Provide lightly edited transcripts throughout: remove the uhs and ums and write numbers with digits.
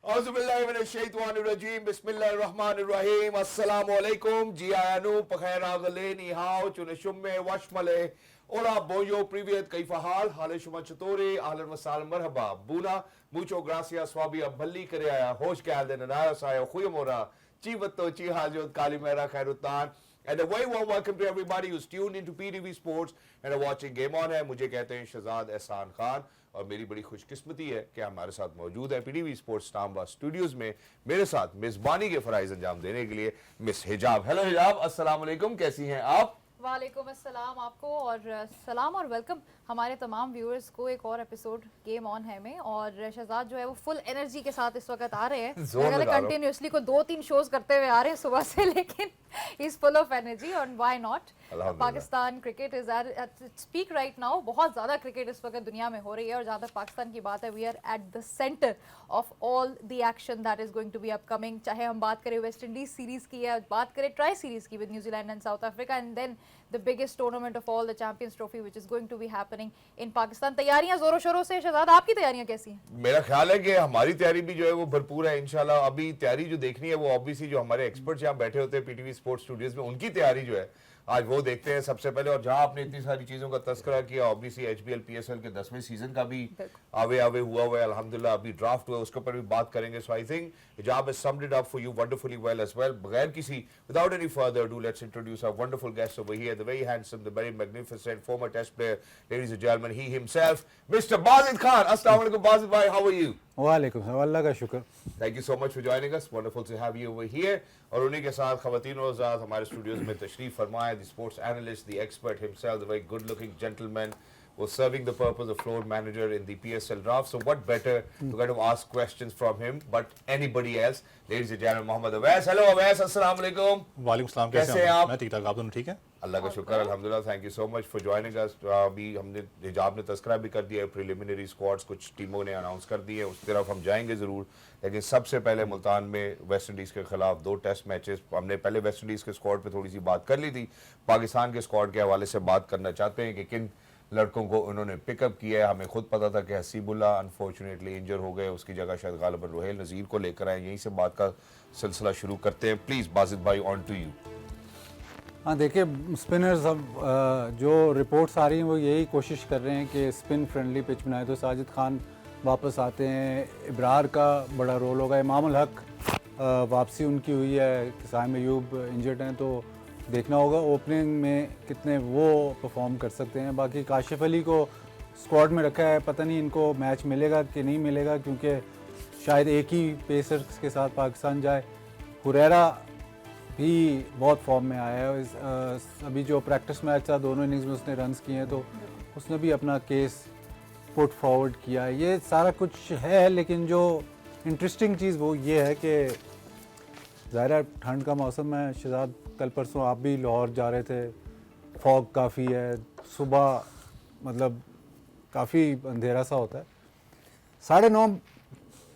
Auzubillahiminash-shaytanir-rajim. Bismillahir-rahmanir-rahim. Assalamu-alaikum. Jiayanu, Pakhairagale, Nihao, Chunashumme, Washmale. Hola, Boyo, Privyet, Kaifahal, Hale Shumachatore, Ahlan Wasal, Marhaba, Buna, Mucho Gracias, Swabia, Bali Korea, Hosh Kalden, and Ayasayo, Huyamora, Chivato, Chihajot, Kalimera, Khairutan. And a very warm welcome to everybody who's tuned into PTV Sports and are watching Game On है मुझे कहते हैं शहजाद एहसान खान और मेरी बड़ी खुशकिस्मती है कि हमारे साथ मौजूद है पीटीवी स्पोर्ट्स इस्लामाबाद स्टूडियोज में मेरे साथ मेज़बानी के फ़राइज़ अंजाम देने के लिए मिस हिजाब। हेलो हिजाब, अस्सलाम वालेकुम, कैसी हैं आप? वालेकुम अस्सलाम आपको और सलाम और वेलकम हमारे तमाम व्यूअर्स को एक और एपिसोड गेम ऑन है में। और शहजाद जो है वो फुल एनर्जी के साथ इस वक्त आ रहे हैं, कंटिन्यूसली को 2-3 शोज करते हुए आ रहे हैं सुबह से, लेकिन इज फुल ऑफ एनर्जी और why not. Pakistan cricket is at its peak right now. बहुत ज़्यादा क्रिकेट इस वक्त दुनिया में हो रही है और जहाँ तक पाकिस्तान की बात है we are at the centre of all the action that is going to be upcoming. चाहे हम बात करें वेस्ट इंडीज सीरीज़ की या बात करें ट्राई सीरीज़ की with New Zealand and South Africa, and then the biggest tournament of all, the Champions Trophy, which is going to be happening in Pakistan. तैयारियां जोरों शोरों से। शहजाद, आपकी तैयारियां कैसी हैं? मेरा ख्याल है कि हमारी तैयारी भी जो है वो भरपूर है इंशाल्लाह। अभी तैयारी जो देखनी है वो ऑब्वियसली जो हमारे एक्सपर्ट्स यहाँ बैठे होते हैं पीटीवी स्पोर्ट्स स्टूडियोज में, उनकी तैयारी जो है आज वो देखते हैं सबसे पहले। और जहां आपने इतनी सारी चीजों का तस्करा किया, ऑब्वियसली एचबीएल पीएसएल के 10वें सीजन का भी आवे हुआ है अल्हम्दुलिल्लाह, अभी ड्राफ्ट हुआ है, उसके ऊपर भी बात करेंगे। So I think Hijab has summed it up for you wonderfully well as well. बगैर किसी without any further do let's introduce our wonderful guest over here, the very handsome, the very magnificent former test player, ladies and gentleman, he himself mister Bajid Khan. अस्सलाम वालेकुम बाजिद भाई, how are you? वालेकुम सलाम, अल्लाह का शुक्र। Thank you so much for joining us, wonderful to have you over here. और उन्हीं के साथ खवातीन और हज़रात हमारे स्टूडियोज में तशरीफ फरमाए the sports analyst, the expert himself, the very good looking gentleman was serving the purpose of floor manager in the PSL draft. So what better to kind of ask questions from him but anybody else? Ladies and gentlemen, Mohammad Awais. Hello Awais, अस्सलाम वालेकुम। वालेकुम सलाम, कैसे हैं आप? मैं ठीक ठाक, आप दोनों ठीक हैं? अल्लाह का शुक्र अल्हम्दुलिल्लाह। Thank you so much for joining अस। अभी हमने हिजाब ने तस्करा भी कर दिया है, प्रिलिमिनरी स्क्वाड्स कुछ टीमों ने अनाउंस कर दिए हैं, उस तरफ हम जाएंगे ज़रूर। लेकिन सबसे पहले मुल्तान में वेस्ट इंडीज़ के खिलाफ 2 टेस्ट मैचेस, हमने पहले वेस्ट इंडीज़ के स्क्वाड पे थोड़ी सी बात कर ली थी, पाकिस्तान के स्क्वाड के हवाले से बात करना चाहते हैं कि किन लड़कों को उन्होंने पिकअप किया है। हमें खुद पता था कि हसीबुल्ला अनफॉर्चुनेटली इंजर हो गए, उसकी जगह शायद गालिबन रुहेल नज़ीर को लेकर आए। यहीं से बात का सिलसिला शुरू करते हैं। प्लीज़ बाजिद भाई, ऑन टू यू। हाँ देखिए, स्पिनर्स अब जो रिपोर्ट्स आ रही हैं वो यही कोशिश कर रहे हैं कि स्पिन फ्रेंडली पिच बनाए। तो साजिद खान वापस आते हैं, इब्रार का बड़ा रोल होगा, इमाम उल हक वापसी उनकी हुई है, साइम अयूब इंजर्ड हैं, तो देखना होगा ओपनिंग में कितने वो परफॉर्म कर सकते हैं। बाकी काशिफ अली को स्क्वाड में रखा है, पता नहीं इनको मैच मिलेगा कि नहीं मिलेगा, क्योंकि शायद एक ही पेसर्स के साथ पाकिस्तान जाए। हुरैरा भी बहुत फॉर्म में आया है, अभी जो प्रैक्टिस मैच था दोनों इनिंग्स में उसने रन्स किए हैं, तो उसने भी अपना केस पुट फॉरवर्ड किया है। ये सारा कुछ है, लेकिन जो इंटरेस्टिंग चीज़ वो ये है कि ज़ाहिर ठंड का मौसम है। शहजाद, कल परसों आप भी लाहौर जा रहे थे, फॉग काफ़ी है, सुबह मतलब काफ़ी अंधेरा सा होता है। 9:30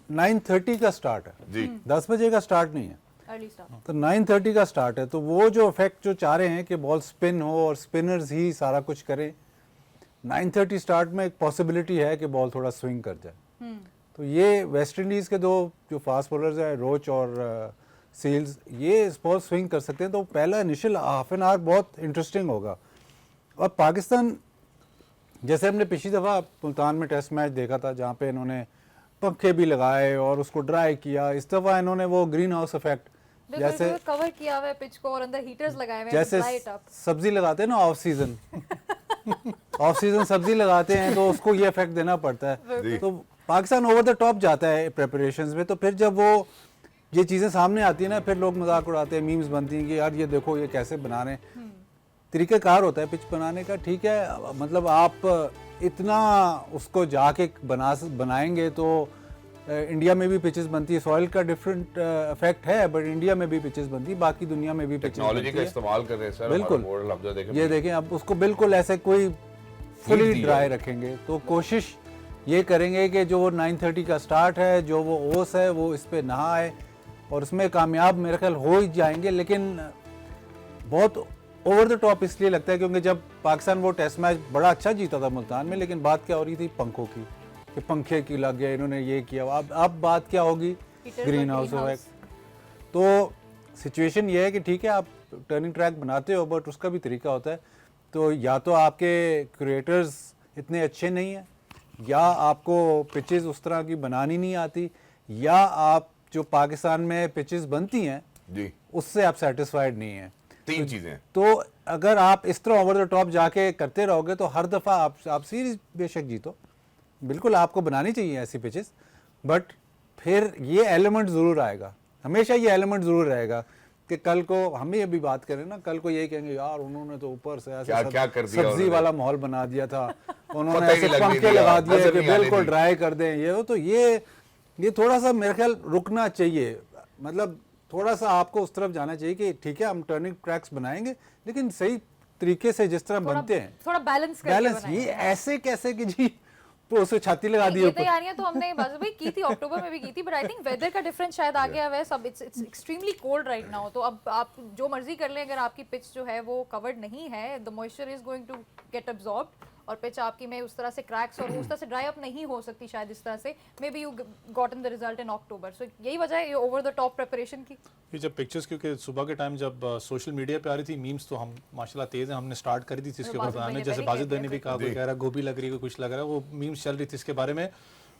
9:30 का स्टार्ट है जी, 10 बजे का स्टार्ट नहीं है, तो 9:30 का स्टार्ट है। तो वो जो इफेक्ट जो चाह रहे हैं कि बॉल स्पिन हो और स्पिनर्स ही सारा कुछ करें, 9:30 स्टार्ट में एक पॉसिबिलिटी है कि बॉल थोड़ा स्विंग कर जाए। तो ये वेस्ट इंडीज़ के 2 जो फास्ट बॉलर्स हैं, रोच और सील्स, ये बॉल स्विंग कर सकते हैं। तो पहला इनिशियल हाफ एन आवर बहुत इंटरेस्टिंग होगा। और पाकिस्तान, जैसे हमने पिछली दफ़ा मुल्तान में टेस्ट मैच देखा था जहाँ पे इन्होंने पंखे भी लगाए और उसको ड्राई किया, इस दफ़ा इन्होंने वो ग्रीन हाउस इफेक्ट जैसे कवर किया हुआ है पिच को और अंदर हीटर्स लगाए हुए हैं, जैसे सब्जी लगाते हैं ना ऑफ सीजन ऑफ सीजन सब्जी लगाते हैं, तो उसको ये इफेक्ट देना पड़ता है। तो पाकिस्तान ओवर द टॉप जाता है प्रेपरेशंस में, तो फिर जब वो ये चीज़ें सामने आती है ना, फिर लोग मजाक उड़ाते हैं, मीम्स बनती हैं कि यार ये देखो ये कैसे बना रहे हैं। तरीक़ाकार होता है पिच बनाने का, ठीक है, मतलब आप इतना उसको जाके बनाएंगे तो इंडिया में भी पिचेस बनती है। सॉइल का डिफरेंट इफेक्ट है, बट इंडिया में भी पिचेस बनती है, बाकी दुनिया में भी पिचेस बनती है। टेक्नोलॉजी का इस्तेमाल कर रहे हैं सर, बिल्कुल। ये देखें, अब उसको बिल्कुल ऐसे कोई फुली ड्राई रखेंगे, तो कोशिश ये करेंगे कि जो वो 9:30 का स्टार्ट है, जो वो ओस है, वो इस पर ना आए, और उसमें कामयाब मेरे ख्याल हो ही जाएंगे। लेकिन बहुत ओवर द टॉप इसलिए लगता है क्योंकि जब पाकिस्तान वो टेस्ट मैच बड़ा अच्छा जीता था मुल्तान में, लेकिन बात क्या हो रही थी पंखों की, कि पंखे की लग गए, इन्होंने ये किया। अब बात क्या होगी Heaters ग्रीन और हाउस greenhouse। इफेक्ट। तो सिचुएशन ये है कि ठीक है आप टर्निंग ट्रैक बनाते हो बट उसका भी तरीका होता है। तो या तो आपके क्रिएटर्स इतने अच्छे नहीं हैं, या आपको पिचेस उस तरह की बनानी नहीं आती, या आप जो पाकिस्तान में पिचेस बनती हैं जी, उससे आप सेटिस्फाइड नहीं हैं। तीन चीजें। तो अगर आप इस तरह ओवर द टॉप जाके करते रहोगे तो हर दफ़ा आप सीरीज बेशक जीतो, बिल्कुल आपको बनानी चाहिए ऐसी पिचेस, बट फिर ये एलिमेंट ज़रूर आएगा, हमेशा ये एलिमेंट ज़रूर रहेगा कि कल को हम भी अभी बात करें ना, कल को यही कहेंगे यार उन्होंने तो ऊपर से ऐसे क्या कर दिया सब्जी उन्होंने। वाला माहौल बना दिया था, उन्होंने पता ही ऐसे नहीं लगने पंखे दिया, लगा दिए नजर कि नहीं आने बिल्कुल दी। ड्राई कर दें ये वो। तो ये थोड़ा सा मेरे ख्याल रुकना चाहिए, मतलब थोड़ा सा आपको उस तरफ जाना चाहिए कि ठीक है हम टर्निंग ट्रैक्स बनाएंगे लेकिन सही तरीके से जिस तरह बनते हैं, थोड़ा बैलेंस करके बैलेंस। बनाएंगे। ये ऐसे कैसे कि जी तो उसे छाती लगा दी ये ऊपर। तैयारियां तो हमने बस भाई की थी, अक्टूबर में भी की थी, बट आई थिंक वेदर का डिफरेंस शायद आ गया है सब। It's extremely cold right now. तो अब आप जो मर्जी कर लें, अगर आपकी पिच जो है वो कवर्ड नहीं है, the moisture is going to get absorbed, और पिच आपकी में उस तरह से क्रैक्स और उस तरह से ड्राई अप नहीं हो सकती शायद इस तरह से। Maybe you gotten the result in October. So यही वजह है ये ओवर द टॉप प्रिपरेशन की। ये जब पिक्चर्स, क्योंकि सुबह के टाइम जब सोशल मीडिया पे आ रही थी मीम्स, तो हम माशाल्लाह तेज़ हैं, हमने स्टार्ट करी थी इसके ऊपर बाजिद भाई बनाने। ने जैसे पहले बाजिद कह भाई ने भी दिया कहा, कोई कह रहा है गोभी लग रही है, कोई कुछ लग रहा है, वो मीम्स चल रही थी इसके बारे में।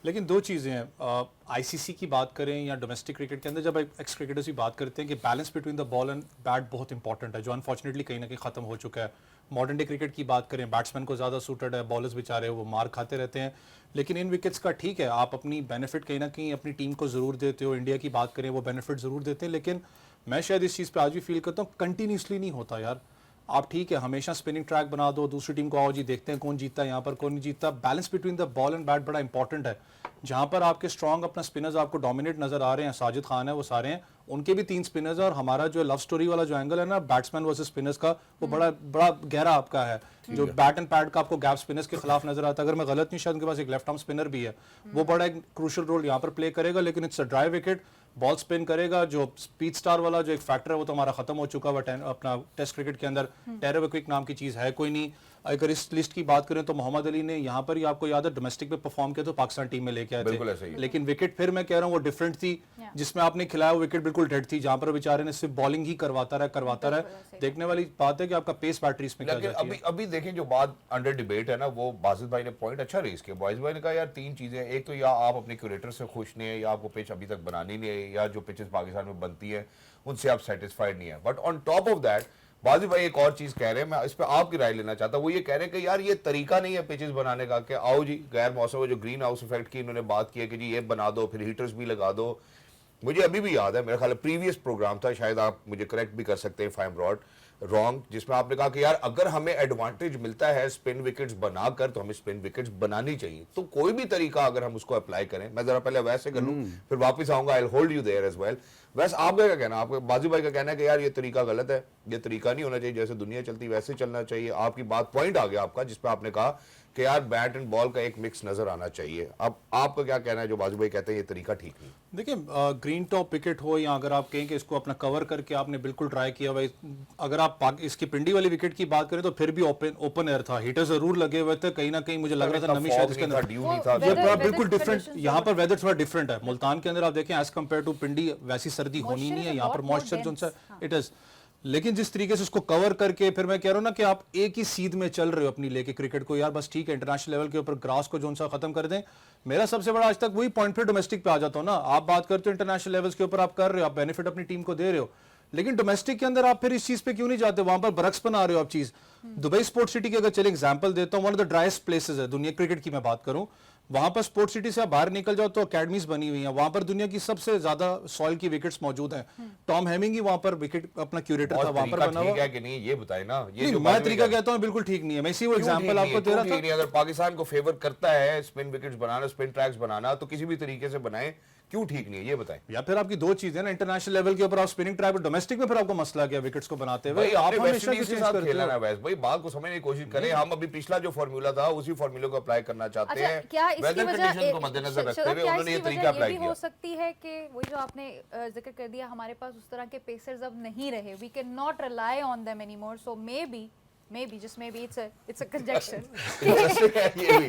लेकिन दो चीज़ें हैं, आईसीसी की बात करें या डोमेस्टिक क्रिकेट के अंदर, जब एक्स क्रिकेटर्स की बात करते हैं कि balance between the ball and bat बहुत इंपॉर्टेंट है, जो अनफॉर्चुनेटली कहीं ना कहीं ख़त्म हो चुका है। मॉडर्न डे क्रिकेट की बात करें, बैट्समैन को ज़्यादा सूटेड है, बॉलर्स बेचारे वो मार खाते रहते हैं। लेकिन इन विकेट्स का ठीक है, आप अपनी बेनिफिट कहीं ना कहीं अपनी टीम को ज़रूर देते हो। इंडिया की बात करें, वो बेनिफिट ज़रूर देते हैं, लेकिन मैं शायद इस चीज़ पे आज भी फील करता हूँ कंटिन्यूसली नहीं होता यार। आप ठीक है हमेशा स्पिनिंग ट्रैक बना दो, दूसरी टीम को आओ जी देखते हैं कौन जीतता है, यहाँ पर कौन नहीं जीतता। Balance between the ball and bat बड़ा इंपॉर्टेंट है। जहाँ पर आपके स्ट्रॉन्ग अपना स्पिनर्स आपको डोमिनेट नजर आ रहे हैं, साजिद खान है, वो सारे हैं, उनके भी 3 स्पिनर्स है, और हमारा जो लव स्टोरी वाला जो एंगल है ना बैट्समैन वर्सेस स्पिनर्स का, वो बड़ा बड़ा गहरा आपका है। जो बैट एंड पैड का आपको गैप स्पिनर्स के खिलाफ नजर आता है, अगर मैं गलत नहीं, शायद उनके पास एक लेफ्ट आर्म स्पिनर भी है, वो बड़ा एक क्रूशियल रोल यहाँ पर प्ले करेगा। लेकिन it's a dry wicket, ball spin करेगा, जो स्पीड स्टार वाला जो एक फैक्टर है वो तो हमारा खत्म हो चुका है अपना टेस्ट क्रिकेट के अंदर। टेरर क्विक नाम की चीज है कोई नहीं। अगर इस लिस्ट की बात करें तो मोहम्मद अली ने यहाँ पर ही आपको याद है डोमेस्टिक पे परफॉर्म किया तो पाकिस्तान टीम में लेके आए बिल्कुल ऐसा ही थे, है। लेकिन विकेट फिर मैं कह रहा हूँ वो डिफरेंट थी। जिसमें आपने खिलाया वो विकेट बिल्कुल डेड थी, जहां पर बेचारे ने सिर्फ बॉलिंग ही करवाता रहा। देखने वाली बात है कि आपका पेस बैटरी इसमें क्या लेकिन जाती अभी है। अभी देखें जो बात अंडर डिबेट है ना, वो बाजिद भाई ने पॉइंट अच्छा रेज किया। बाजिद भाई ने कहा यार 3 चीजें, एक तो या आप अपने क्यूरेटर से खुश नहीं है, या आपको पिच अभी तक बनानी नहीं है, या जो पिचेस पाकिस्तान में बनती है उनसे आप सेटिस्फाइड नहीं है। But on top of that Wajid भाई एक और चीज कह रहे हैं, मैं इस पर आपकी राय लेना चाहता हूँ। वो ये कह रहे हैं कि यार ये तरीका नहीं है पिचेस बनाने का कि आओ जी गैर मौसम जो ग्रीन हाउस इफेक्ट की इन्होंने बात की है कि जी ये बना दो, फिर हीटर्स भी लगा दो। मुझे अभी भी याद है, मेरा ख्याल प्रीवियस प्रोग्राम था, शायद आप मुझे करेक्ट भी कर सकते हैं इफ आई एम रॉन्ग, जिसमें आपने कहा कि यार अगर हमें एडवांटेज मिलता है स्पिन विकेट्स बनाकर तो हमें स्पिन विकेट्स बनानी चाहिए। तो कोई भी तरीका अगर हम उसको अप्लाई करें, मैं जरा पहले वैसे कर लूं फिर वापस आऊंगा, I will hold you there as well. वैसे आपका क्या कहना, आपके बाजू भाई का कहना है कि यार ये तरीका गलत है, ये तरीका नहीं होना चाहिए, जैसे दुनिया चलती वैसे चलना चाहिए। आपकी बात पॉइंट आ गया आपका, जिसपे आपने कहा कि यार बैट एंड बॉल का एक मिक्स नजर आना चाहिए। अब आपका क्या कहना है जो बाजू भाई कहते हैं ये तरीका ठीक नहीं? देखिए ग्रीन टॉप विकेट हो या अगर आप कहें कि इसको अपना कवर करके आपने बिल्कुल ट्राई किया हुआ, अगर आप इसकी पिंडी वाली विकेट की बात करें तो फिर भी ओपन एयर था, हीटर जरूर लगे हुए थे, कहीं ना कहीं मुझे लग रहा था नमी शायद इसके अंदर ड्यू नहीं था। बिल्कुल डिफरेंट। यहाँ पर वेदर थोड़ा डिफरेंट है, मुल्तान के अंदर आप देखें एज कम्पेयर टू पिंडी वैसी सर्दी होनी नहीं है, यहाँ पर मॉइस्चर जो इट इज। लेकिन जिस तरीके से उसको कवर करके, फिर मैं कह रहा हूं ना कि आप एक ही सीध में चल रहे हो अपनी लेके क्रिकेट को, यार बस ठीक है इंटरनेशनल लेवल के ऊपर ग्रास को जो सा खत्म कर दें। मेरा सबसे बड़ा आज तक वही पॉइंट फिर डोमेस्टिक पे आ जाता हूं ना, आप बात करते हो इंटरनेशनल लेवल्स के ऊपर आप कर रहे हो, आप बेनिफिट अपनी टीम को दे रहे हो, लेकिन डोमेस्टिक के अंदर आप फिर इस चीज पे क्यों नहीं जाते, वहां पर बरक्स बना रहे हो आप चीज। दुबई स्पोर्ट्स सिटी की अगर चले एग्जांपल देता हूं, one of the driest places है दुनिया क्रिकेट की मैं बात करूं, वहां पर स्पोर्ट्स सिटी से आप बाहर निकल जाओ तो अकेडमीज बनी हुई हैं, वहां पर दुनिया की सबसे ज्यादा सॉइल की विकेट्स मौजूद हैं। टॉम हेमिंग ही वहां पर विकेट अपना क्यूरेटर था, वहां पर बना हुआ है कि नहीं ये बताए ना। ये जो मैं तरीका कहता हूं बिल्कुल ठीक नहीं है, मैं इसी वो एग्जांपल आपको दे रहा था। अगर पाकिस्तान को फेवर करता है स्पिन विकेट्स बनाना, स्पिन ट्रैक्स बनाना, तो किसी भी तरीके से बनाए, क्यों ठीक नहीं है ये बताएं। या फिर आपकी दो चीजें ना, इंटरनेशनल लेवल के ऊपर आप स्पिनिंग ट्रैक, डोमेस्टिक में फिर आपको मसला क्या विकेट्स को बनाते हुए, आप हमेशा के साथ खेलना है वैसे भाई, बात को समझने की कोशिश करें। हम अभी पिछला जो फार्मूला था उसी फार्मूले को अप्लाई करना चाहते हैं। क्या इसकी वेदर वजह कंडीशन को मद्देनजर रखते हुए उन्होंने ये तरीका अप्लाई किया। हो सकती है कि वही जो आपने जिक्र कर दिया, हमारे पास उस तरह के पेसर्स अब नहीं रहे, we can not rely on them anymore, so maybe Maybe, just maybe it's a conjecture. Interesting है ये भी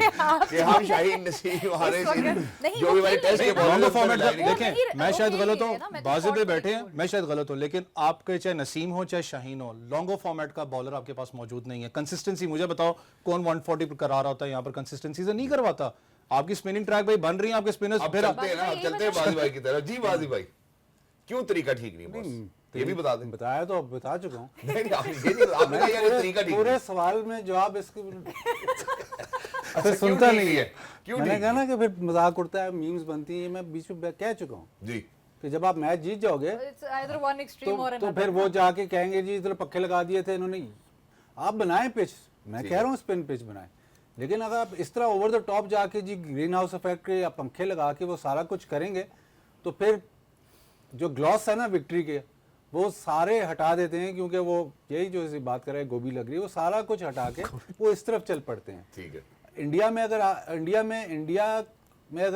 कि हम शाहीन नसीम हमारे इस वक्त- नहीं, जो वो भी हमारे खेल टेस्ट रहे के हैं। बॉलर लॉन्गर फॉर्मेट में वो देखें नहीं- मैं वो शायद खेल गलत ही हूँ, रहे हैं ना, मैं तो बाजिद पे short बैठे खेल हैं, रही हूँ। मैं शायद गलत हूँ, लेकिन आपके चाहे नसीम हो चाहे शाहीन हो, लॉन्गो फॉर्मेट का बॉलर आपके पास मौजूद नहीं है। कंसिस्टेंसी मुझे बताओ कौन 140 करा रहा होता है यहाँ पर, कंसिस्टेंसी से नहीं करवाता। आपकी स्पिनिंग ट्रैक भाई बन रही है, आपके स्पिनर्स अब फिर चलते हैं ना, अब चलते हैं बाजी भाई की तरफ। जी बाजी भाई, क्यों तरीका ठीक नहीं बॉस, ये भी बता दें। बताया तो बता चुका हूँ। नहीं नहीं, आप ये नहीं, आपने कहा यार ये तरीका ठीक पूरे नहीं। सवाल में जवाब इसके अच्छा, फिर क्यों सुनता ठीक नहीं है। क्यों मैंने ठीक कहा नहीं ना कि फिर मजाक उड़ता है, मीम्स बनती हैं, मैं बीच में कह चुका हूँ जी। कि जब आप मैच जीत जाओगे It's either one extreme or तो another. फिर वो जाके कहेंगे जी इधर पक्के लगा दिए थे इन्होंने। आप बनाए पिच, मैं कह रहा हूँ स्पिन पिच बनाए, लेकिन अगर आप इस तरह ओवर द टॉप जाके जी ग्रीन हाउस इफेक्ट के या पंखे लगा के वो सारा कुछ करेंगे तो फिर जो ग्लॉस है ना विक्ट्री के वो सारे हटा देते हैं, क्योंकि वो यही जो इसी बात कर रहे हैं गोभी लग रही है, वो सारा कुछ हटा के वो इस तरफ चल पड़ते हैं। ठीक है, इंडिया में अगर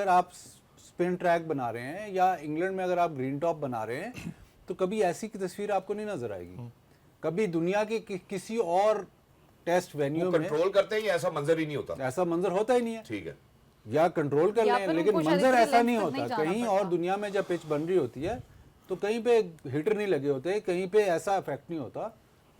आप स्पिन ट्रैक बना रहे हैं या इंग्लैंड में अगर आप ग्रीन टॉप बना रहे हैं तो कभी ऐसी की तस्वीर आपको नहीं नजर आएगी। कभी दुनिया के किसी और टेस्ट वेन्यू में कंट्रोल करते हैं या ऐसा मंजर ही नहीं होता। ऐसा मंजर होता ही नहीं है। ठीक है, या कंट्रोल कर या लें, फिर लेकिन उनको शायद मंजर इतने ऐसा length नहीं तक नहीं होता। जाना कहीं पड़ता। और दुनिया में जब पिच बन रही होती है तो कहीं पे हीटर नहीं लगे होते, कहीं पे ऐसा इफेक्ट नहीं होता,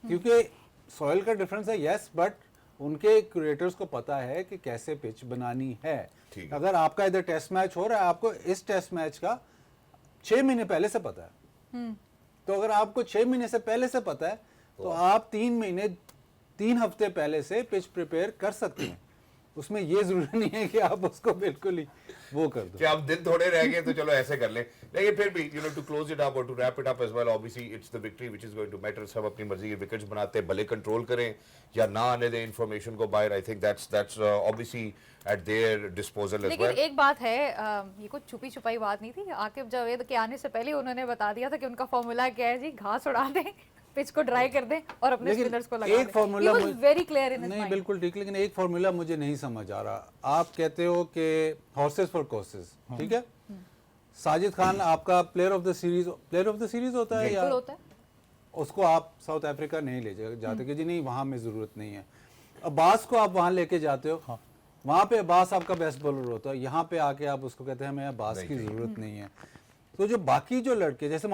क्योंकि सॉइल का डिफरेंस है यस, बट उनके क्रिएटर्स को पता है कि कैसे पिच बनानी है। ठीक है। अगर आपका इधर टेस्ट मैच हो रहा है, आपको इस टेस्ट मैच का 6 महीने पहले से पता है, तो अगर आपको 6 महीने से पहले से पता है तो आप 3 हफ्ते पहले से पिच प्रिपेयर कर सकते हैं। उसमें ये जरूरी नहीं है कि आप उसको बिल्कुल ही वो कर दो कि आप दिन थोड़े रह गए तो चलो ऐसे कर लें, लेकिन फिर भी you know to close it up और to wrap it up as well, obviously it's the victory which is going to matter. सब अपनी मर्जी के विकेट्स बनाते हैं, भले कंट्रोल करें या ना आने दें इंफॉर्मेशन को बाहर। I think that's obviously at their disposal as लेकिन वेल। एक बात है, ये कुछ छुपी छुपाई बात नहीं थी। आकिब जावेद के आने से पहले उन्होंने बता दिया था कि उनका फॉर्मूला क्या है जी, घास उड़ा दें, पिच को ड्राई कर दें और अपने लेकिन स्पिनर्स को लगा एक दें। Formula He was very clear in his नहीं mind. बिल्कुल ठीक, लेकिन एक फॉर्मूला मुझे नहीं समझ आ रहा। आप कहते हो कि हॉर्सेस फॉर कोर्सेज, ठीक है, साजिद खान आपका प्लेयर ऑफ द सीरीज होता है या बिल्कुल होता है। उसको आप साउथ अफ्रीका नहीं ले जाते कि जी नहीं वहाँ में ज़रूरत नहीं है। अब्बास को आप वहाँ लेके जाते हो, वहाँ पे अब्बास आपका बेस्ट बॉलर होता है, यहाँ पे आके आप उसको कहते हैं हमें अब्बास की ज़रूरत नहीं है। तो जो बाकी जो लड़के जैसे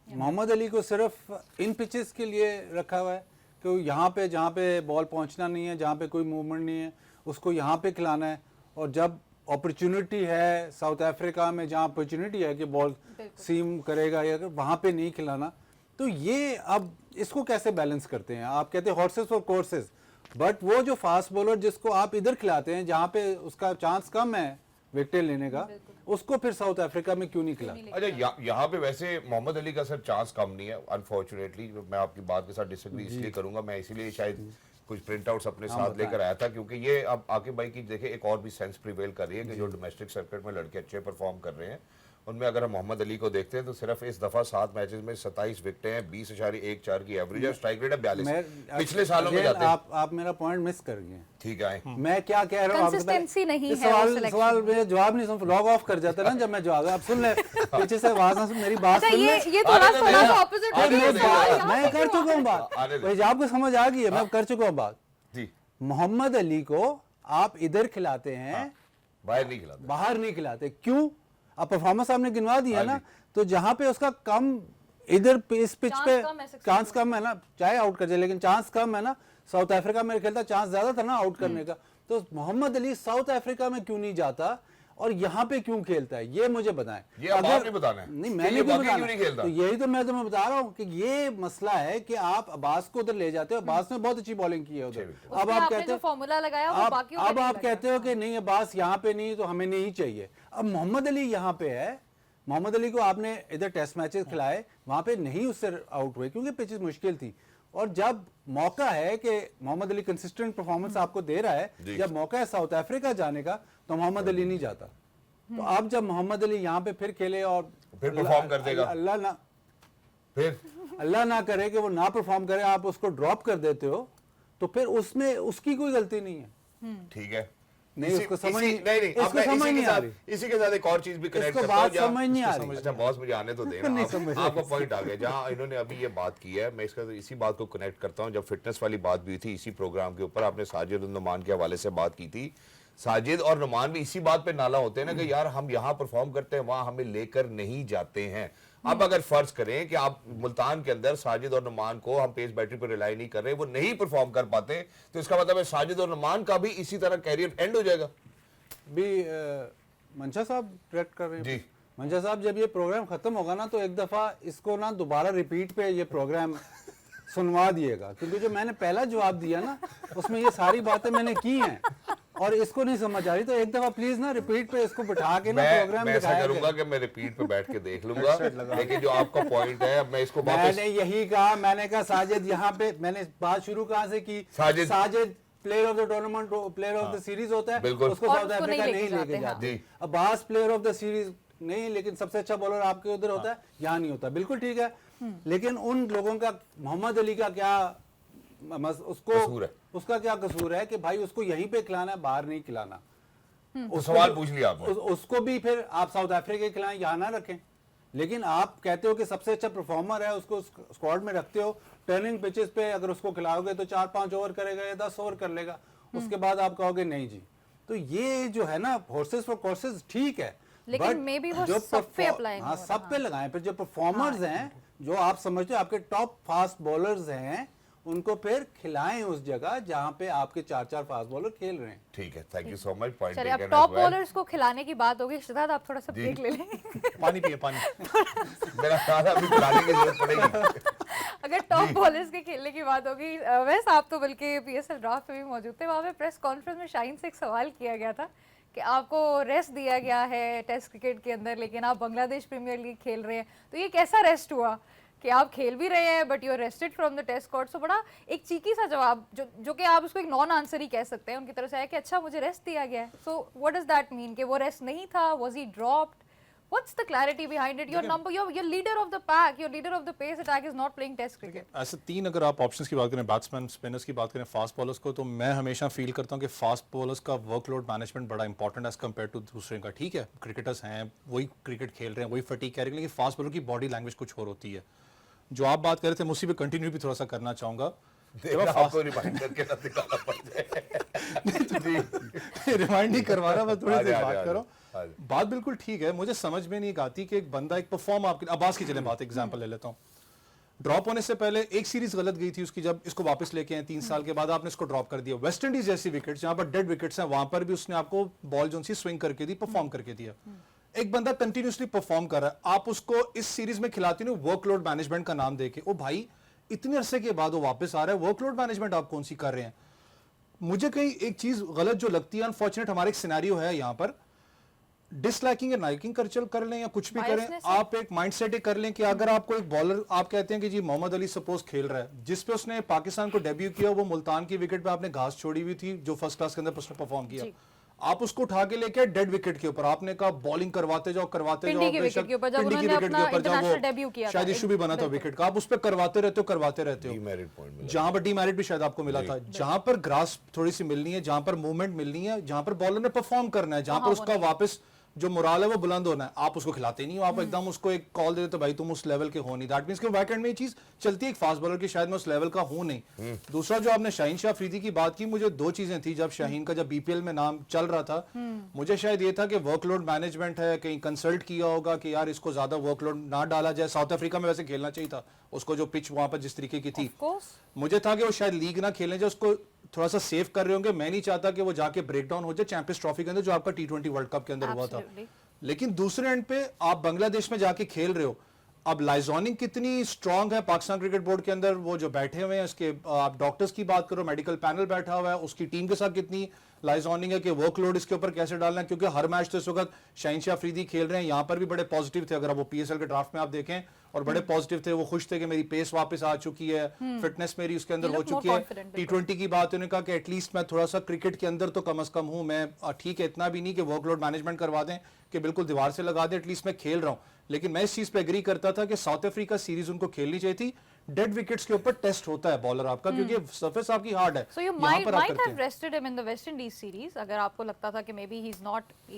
मोहम्मद अली को सिर्फ इन पिचेस के लिए रखा हुआ है कि यहाँ पे जहाँ पे बॉल पहुँचना नहीं है, जहाँ पे कोई मूवमेंट नहीं है, उसको यहाँ पे खिलाना है। और जब अपॉर्चुनिटी है साउथ अफ्रीका में, जहाँ अपॉर्चुनिटी है कि बॉल सीम करेगा या वहाँ पे नहीं खिलाना, तो ये अब इसको कैसे बैलेंस करते हैं? आप कहते हैं हॉर्सेस फॉर कोर्सेज, बट वो जो फास्ट बॉलर जिसको आप इधर खिलाते हैं जहाँ पे उसका चांस कम है विकेट लेने का, उसको फिर साउथ अफ्रीका में क्यों नहीं खिलाते? अच्छा, यहाँ पे वैसे मोहम्मद अली का सर चांस कम नहीं है अनफॉर्चुनेटली। मैं आपकी बात के साथ डिसएग्री इसलिए करूंगा, मैं इसीलिए शायद कुछ प्रिंट आउट्स अपने साथ लेकर आया था, क्योंकि ये अब आकिब भाई की देखे एक और भी सेंस प्रिवेल कर रही है कि जो डोमेस्टिक सर्किट में लड़के अच्छे परफॉर्म कर रहे हैं, उनमें अगर हम मोहम्मद अली को देखते हैं तो सिर्फ इस दफा 7 मैचेस में 27 विकेटें हैं, 20.14 की एवरेज है, स्ट्राइक रेट है 42। पिछले सालों में जाते हैं। आप मेरा पॉइंट मिस कर गए। ठीक है, मैं क्या कह रहा हूँ आपको Consistency नहीं इस है वो सवाल selection में जवाब नहीं सुन, लॉग ऑफ कर जाता है ना जब मैं जवाब। आप सुन ले पीछे से आवाज ना सुन, मेरी बात अच्छा, सुन ले। ये थोड़ा आने दे थोड़ा ना। ऑपोजिट हो आने गया दे सवाल ना। यहाँ मैं पे कर क्यों चुका हूँ आ बात, आने दे। भाई आपको समझ आ गई है, मैं कर चुका हूँ बात। जी मोहम्मद अली को आप इधर खिलाते हैं, बाहर नहीं खिलाते। बाहर नहीं खिलाते, क्यों? आप परफॉर्मेंस आपने गिनवा दिया हाँ ना, जी। तो जहां पे उसका कम इधर पे इस पिच Chance पे कम है, success चांस कम है ना, चाहे आउट कर जाए लेकिन चांस कम है ना। साउथ अफ्रीका में खेलता चांस ज्यादा था ना आउट करने का, तो मोहम्मद अली साउथ अफ्रीका में क्यों नहीं जाता और यहाँ पे क्यों खेलता है, ये मुझे बताएं। ये अब आपने बताना है नहीं कि मैंने ये क्यों वाकई क्यों नहीं बताना, खेलता? तो यही तो मैं तुम्हें बता रहा हूँ कि ये मसला है कि आप अब्बास को उधर ले जाते हो, अब्बास ने बहुत अच्छी बॉलिंग की है उधर। उसमें अब आप आपने कहते जो हो फॉर्मूला लगाया वो बाकियों पे अब नहीं आप लगा। कहते हो कि नहीं अब्बास यहाँ पे नहीं तो हमें नहीं चाहिए। अब मोहम्मद अली यहाँ पे है, मोहम्मद अली को आपने इधर टेस्ट मैचेस खिलाए, वहां पे नहीं उससे आउट हुए क्योंकि पिचेस मुश्किल थी। और जब मौका है कि मोहम्मद अली कंसिस्टेंट परफॉर्मेंस आपको दे रहा है, जब मौका है साउथ अफ्रीका जाने का, तो मोहम्मद अली नहीं जाता। तो अब जब मोहम्मद अली यहाँ पे फिर खेले और फिर परफॉर्म कर देगा। अल्लाह ना करे कि वो ना परफॉर्म करे, आप उसको ड्रॉप कर देते हो, तो फिर उसमें उसकी कोई गलती नहीं है। ठीक है, नहीं, उसको समझ नहीं नहीं इसको अब मैं समझ नहीं आ रही। इसी के साथ एक और चीज भी कनेक्ट इसको करता हूं बात समझ नहीं आ रही। अच्छा बॉस मुझे आने तो देना नहीं समझ आपका पॉइंट आ गया जहां इन्होंने अभी ये बात की है। मैं इसका इसी बात को कनेक्ट करता हूं। जब फिटनेस वाली बात भी हुई थी इसी प्रोग्राम के ऊपर, आपने साजिद और नुमान के हवाले से बात की थी। साजिद और नुमान भी इसी बात पे नाला होते हैं ना कि यार हम यहाँ परफॉर्म करते हैं, वहां हमें लेकर नहीं जाते हैं। अब अगर फर्ज करें कि आप मुल्तान के अंदर साजिद और नुमान को हम पेस बैटरी पर रिलाई नहीं कर रहे, वो नहीं परफॉर्म कर पाते, तो इसका मतलब है साजिद और नुमान का भी इसी तरह कैरियर एंड हो जाएगा। भी मंशा साहब डायरेक्ट कर रहे हैं जी। मंशा साहब, जब ये प्रोग्राम खत्म होगा ना तो एक दफा इसको ना दोबारा रिपीट पे ये प्रोग्राम सुनवा दिएगा, क्योंकि जो मैंने पहला जवाब दिया ना उसमें ये सारी बातें मैंने की हैं और इसको नहीं समझ आ रही। तो एक दफा प्लीज ना रिपीट पे इसको बिठा के ना प्रोग्राम मैं ऐसा दिखाया करूंगा कि मैं रिपीट पे बैठ के देख लूंगा। लेकिन जो आपका पॉइंट है, अब मैं इसको वापस मैंने यही कहा, मैंने कहा साजिद यहाँ पे मैंने बात शुरू कहाँ से की, Sajid player of the tournament, player of the series होता है, बिल्कुल। उसको और साउथ उसको अफ्रीका नहीं नहीं लेके लेके जाते, जाते। Abbas player of the series नहीं, लेकिन सबसे अच्छा बॉलर आपके उधर होता है, यहाँ नहीं होता। बिल्कुल ठीक है, लेकिन उन लोगों का, मोहम्मद अली का क्या कसूर है? उसका क्या कसूर है कि भाई उसको यहीं पे खिलाना है, बाहर नहीं खिलाना। तो सवाल पूछ लिया आपने। उसको भी फिर आप साउथ अफ्रीका के खिलाएं, यहाँ ना रखें। लेकिन आप कहते हो कि सबसे अच्छा परफॉर्मर है, उसको स्क्वाड में रखते हो, टर्निंग पिचेस पे अगर उसको खिलाओगे तो 4-5 ओवर करेगा या 10 ओवर कर लेगा, उसके बाद आप कहोगे नहीं जी। तो ये जो है ना हॉर्सेस फॉर कोर्सेस ठीक है, लेकिन but मे बी वो जो सब पे अप्लाई हाँ सब पे लगाएं। फिर जो परफॉर्मर्स हैं, जो आप समझते हो आपके टॉप फास्ट बॉलर्स हैं, उनको फिर खिलाएं उस जगह जहां पे आपके 4-4 फास्ट बॉलर खेल रहे हैं। ठीक है, thank you so much. Point चलिए अब टॉप बॉलर्स को खिलाने की बात होगी, शहजाद आप थोड़ा सा ब्रेक ले लें। पानी पिए पानी। मेरा ख्याल है अभी पिलाने की जरूरत पड़ेगी। अगर टॉप बॉलर्स के खेलने की बात होगी, वैसे आप तो बल्कि पीएसएल ड्राफ्ट में भी मौजूद थे, वहाँ पे प्रेस कॉन्फ्रेंस में शाहीन से एक सवाल किया गया था कि आपको रेस्ट दिया गया है टेस्ट क्रिकेट के अंदर, लेकिन आप बांग्लादेश प्रीमियर लीग खेल रहे हैं, तो ये कैसा रेस्ट हुआ कि आप खेल भी रहे हैं but you are rested from the test squad. So बड़ा एक चीकी सा जवाब जो कि आप उसको एक नॉन आंसर ही कह सकते हैं उनकी तरफ से आया कि अच्छा मुझे रेस्ट दिया गया है। So what does that mean कि वो रेस्ट नहीं था, was he dropped, what's the clarity behind it? Your number, your leader of the pack, your leader of the pace attack is not playing test cricket. ऐसे 3 अगर आप options की बात करें, बैट्समैन, स्पिनर्स की बात करें, फास्ट बॉलर्स को, तो मैं हमेशा फील करता हूं कि फास्ट बॉलर्स का वर्कलोड मैनेजमेंट बड़ा इंपॉर्टेंट है एज कम्पेयर टू दूसरे का। ठीक है, क्रिकेटर्स हैं, वही क्रिकेट खेल रहे हैं, वही फटीग कह रहे हैं, लेकिन फास्ट बॉलर की बॉडी लैंग्वेज कुछ और होती है। जो आप बात कर रहे थे, मैं उसी पे कंटिन्यू भी थोड़ा सा करना चाहूंगा। आपको रिमाइंड करके ना दिखाना पड़ जाए। रिमाइंड नहीं करवा रहा, मैं थोड़ी आ देर जाए, बात आ करो। जाए। बात बिल्कुल ठीक है, मुझे समझ में नहीं आती कि एक बंदा एक परफॉर्म आपके अब्बास की चले बात एग्जांपल ले लेता हूं। ड्रॉप होने से पहले एक सीरीज गलत गई थी उसकी, जब इसको वापस लेके आए 3 साल के बाद आपने इसको ड्रॉप कर दिया। वेस्ट इंडीज जैसी विकेट्स जहां पर डेड विकेट्स हैं, वहां पर भी उसने आपको बॉल जो सी स्विंग करके दी, परफॉर्म करके दिया। एक बंदा कंटिन्यूसली परफॉर्म कर रहा है, आप उसको इस सीरीज में खिलाते नहीं वर्कलोड मैनेजमेंट का नाम देके। ओ भाई, इतने अरसे के बाद वो वापस आ रहा है, वर्कलोड मैनेजमेंट आप कौन सी कर रहे हैं? मुझे कहीं एक चीज गलत जो लगती है, अनफॉर्चुनेट हमारे एक सिनेरियो है यहाँ पर, डिसलाइकिंग या लाइकिंग कर लें या कुछ भी करें, आप एक माइंडसेट कर लें कि अगर आपको एक बॉलर, आप कहते हैं कि जी मोहम्मद अली सपोज खेल रहा है, जिस पे उसने पाकिस्तान को डेब्यू किया, वो मुल्तान की विकेट पे आपने घास छोड़ी हुई थी, जो फर्स्ट क्लास के अंदर उसने परफॉर्म किया, आप उसको उठा के लेके डेड विकेट के ऊपर आपने कहा बॉलिंग करवाते जाओ पिंडी की विकेट के ऊपर, जब उन्होंने अपना इंटरनेशनल डेब्यू किया था, शायद इशू भी बना था विकेट का, आप उस पर करवाते रहते हो डीमेरिट पॉइंट जहां पर डीमेरिट भी शायद आपको मिला था, जहां पर ग्रास थोड़ी सी मिलनी है, जहां पर मूवमेंट मिलनी है, जहां पर बॉलर ने परफॉर्म करना है, जहां पर उसका वापस जो मोराल है वो बुलंद होना है, आप उसको खिलाते नहीं हो, आप एकदम उसको एक कॉल दे देते, भाई तुम उस लेवल के हो नहीं। दैट मींस कि बैकएंड में ये चीज चलती है एक फास्ट बॉलर की, शायद मैं उस लेवल का हूं नहीं। दूसरा जो आपने शाहीन शाह अफरीदी की बात की, मुझे 2 चीजें थी जब शाहीन का जब बीपीएल में नाम चल रहा था, मुझे शायद ये था कि वर्कलोड मैनेजमेंट है, कहीं कंसल्ट किया होगा कि यार इसको ज्यादा वर्कलोड ना डाला जाए। साउथ अफ्रीका में वैसे खेलना चाहिए था उसको, जो पिच वहां पर जिस तरीके की थी, मुझे था कि वो शायद लीग ना खेलने जाए, उसको थोड़ा सा सेव कर रहे होंगे। मैं नहीं चाहता कि वो जाके ब्रेक डाउन हो जाए चैंपियंस ट्रॉफी के अंदर, जो आपका T20 वर्ल्ड कप के अंदर हुआ था। लेकिन दूसरे एंड पे आप बांग्लादेश में जाके खेल रहे हो, अब लाइजोनिंग कितनी स्ट्रांग है पाकिस्तान क्रिकेट बोर्ड के अंदर, वो जो बैठे हुए हैं उसके, आप डॉक्टर्स की बात करो, मेडिकल पैनल बैठा हुआ है, उसकी टीम के साथ कितनी लाइजोनिंग है कि वर्कलोड इसके ऊपर कैसे डालना है, क्योंकि हर मैच तो इस वक्त शाहीन शाह अफरीदी खेल रहे हैं, यहाँ पर भी बड़े पॉजिटिव थे, अगर आप वो पीएसएल के ड्राफ्ट में आप देखें, और बड़े पॉजिटिव थे, वो खुश थे कि मेरी पेस वापस आ चुकी है, फिटनेस मेरी उसके अंदर हो चुकी है। T20 की बात उन्होंने कहा कि एटलीस्ट मैं थोड़ा सा क्रिकेट के अंदर तो कम अज कम हूं मैं, ठीक है इतना भी नहीं कि वर्कलोड मैनेजमेंट करवा दें कि बिल्कुल दीवार से लगा दें, एटलीस्ट मैं खेल रहा हूं। लेकिन मैं इस चीज पे एग्री करता था कि साउथ अफ्रीका सीरीज उनको खेलनी चाहिए थी, डेड विकेट्स के ऊपर टेस्ट होता है बॉलर आपका, क्योंकि सरफेस आपकी हार्ड है। So you यहाँ पर आप might करते have हैं। rested him in the West Indies series अगर आपको लगता था कि maybe he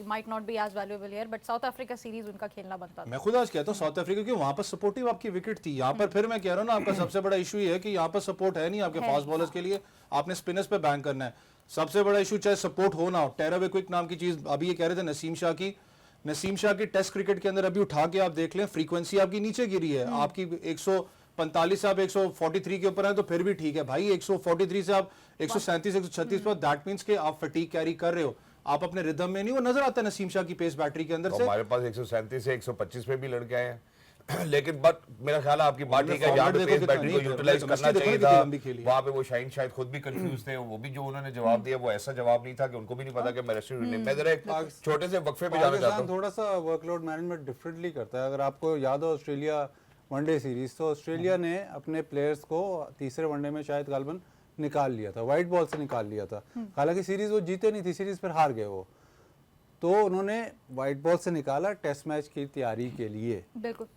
might not be as valuable here, but South Africa series उनका खेलना बनता था। मैं खुद आज कहता हूँ साउथ अफ्रीका, क्योंकि वहां पर सपोर्टिव आपकी विकेट थी। यहाँ पर फिर मैं कह रहा हूँ ना, आपका सबसे बड़ा इशू ये है कि यहाँ पर सपोर्ट है नहीं आपके फास्ट बॉलर्स के लिए, आपने स्पिनर्स पे बैंक करना है। सबसे बड़ा इशू चाहे सपोर्ट हो ना हो, टेरा क्विक नाम की चीज अभी ये कह रहे थे नसीम शाह की टेस्ट क्रिकेट के अंदर अभी उठा के आप देख लें, फ्रीक्वेंसी आपकी नीचे गिरी है। आपकी 145 से आप 143 के ऊपर है तो फिर भी ठीक है भाई, 143 से आप 137 136 पर, दैट मींस कि आप फटीग कैरी कर रहे हो, आप अपने रिदम में नहीं। वो नजर आता है नसीम शाह की पेस बैटरी के अंदर से। हमारे पास 137 से 125 पे भी लड़के आए हैं लेकिन बट मेरा ख्याल है आपकी बात ठीक है, जहाँ पे पेस बैटरी को यूटिलाइज करना चाहिए था वहां पे वो शाहीन शायद खुद भी कंफ्यूज थे। वो भी जो उन्होंने जवाब दिया वो ऐसा जवाब नहीं था कि उनको भी नहीं पता कि मैं रेस्टोरेंट मैं जरा एक छोटे से वक्फे पे जाना चाहता हूँ। थोड़ा सा वर्कलोड मैनेजमेंट डिफरेंटली करता है। अगर आपको याद हो ऑस्ट्रेलिया वनडे सीरीज, तो ऑस्ट्रेलिया ने अपने प्लेयर्स को तीसरे वनडे में शायद गालबन निकाल लिया था, वाइट बॉल से निकाल लिया था। हालांकि सीरीज वो जीते नहीं थी, सीरीज फिर हार गए वो, तो उन्होंने वाइट बॉल से निकाला टेस्ट मैच की तैयारी के लिए। बिल्कुल।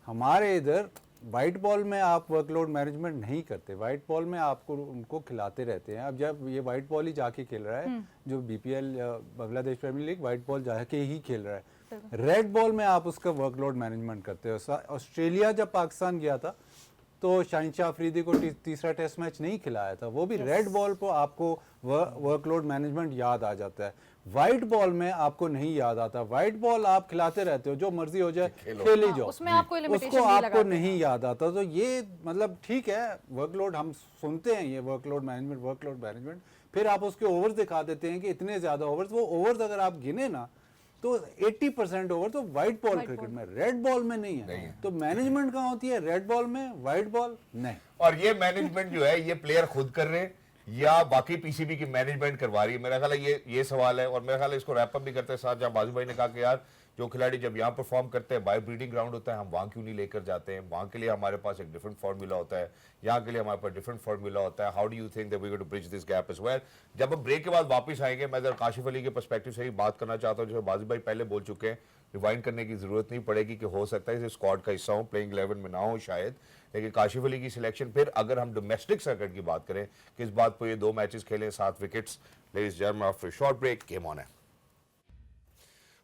हमारे इधर वाइट बॉल में आप वर्कलोड मैनेजमेंट नहीं करते, वाइट बॉल में आपको उनको खिलाते रहते हैं। अब जब ये वाइट बॉल ही जाके खेल रहा है, जो BPL Bangladesh premier league white ball जाके ही खेल रहा है, रेड बॉल में आप उसका वर्कलोड मैनेजमेंट करते हो। ऑस्ट्रेलिया जब पाकिस्तान गया था तो शाहीन शाह अफरीदी को तीसरा टेस्ट मैच नहीं खिलाया था, वो भी रेड बॉल पर आपको वर्कलोड मैनेजमेंट याद आ जाता है, वाइट बॉल में आपको नहीं याद आता। वाइट बॉल आप खिलाते रहते हो, जो मर्जी हो जाए खेल ही जाओ, उसमें आपको उसको आपको नहीं याद आता। तो ये मतलब ठीक है, वर्कलोड हम सुनते हैं, ये वर्कलोड मैनेजमेंट, फिर आप उसके ओवर्स दिखा देते हैं कि इतने ज्यादा ओवर्स। वो ओवर्स अगर आप गिने ना तो 80% ओवर तो व्हाइट बॉल क्रिकेट में, रेड बॉल में नहीं है। तो मैनेजमेंट कहाँ होती है? रेड बॉल में, व्हाइट बॉल नहीं। और ये मैनेजमेंट जो है ये प्लेयर खुद कर रहे हैं या बाकी पीसीबी की मैनेजमेंट करवा रही है? मेरा ख्याल है ये सवाल है। और मेरा ख्याल है इसको रैप अप भी करते हैं साथ, जहाँ बाजू भाई ने कहा कि यार जो खिलाड़ी जब यहाँ परफॉर्म करते हैं, बाय ब्रीडिंग ग्राउंड होता है, हम वहाँ क्यों नहीं लेकर जाते हैं? वहाँ के लिए हमारे पास एक डिफरेंट फार्मूला होता है, यहाँ के लिए हमारे पास डिफरेंट फार्मूला होता है। How do you think that we going to bridge this gap as well? जब हम ब्रेक के बाद वापस आएंगे, मैं जरा काशिफ अली के पर्सपेक्टिव से ही बात करना चाहता हूँ, जो बाजू भाई पहले बोल चुके हैं, रिवाइंड करने की जरूरत नहीं पड़ेगी कि हो सकता है इस स्क्वाड का हिस्सा हो, प्लेइंग 11 में ना हो शायद, लेकिन काशिफ अली की सिलेक्शन। फिर अगर हम डोमेस्टिक सर्किट की बात करें, किस बात पर ये 2 मैचेस खेले, 7 wickets. Ladies and gentlemen, after short break, game on है।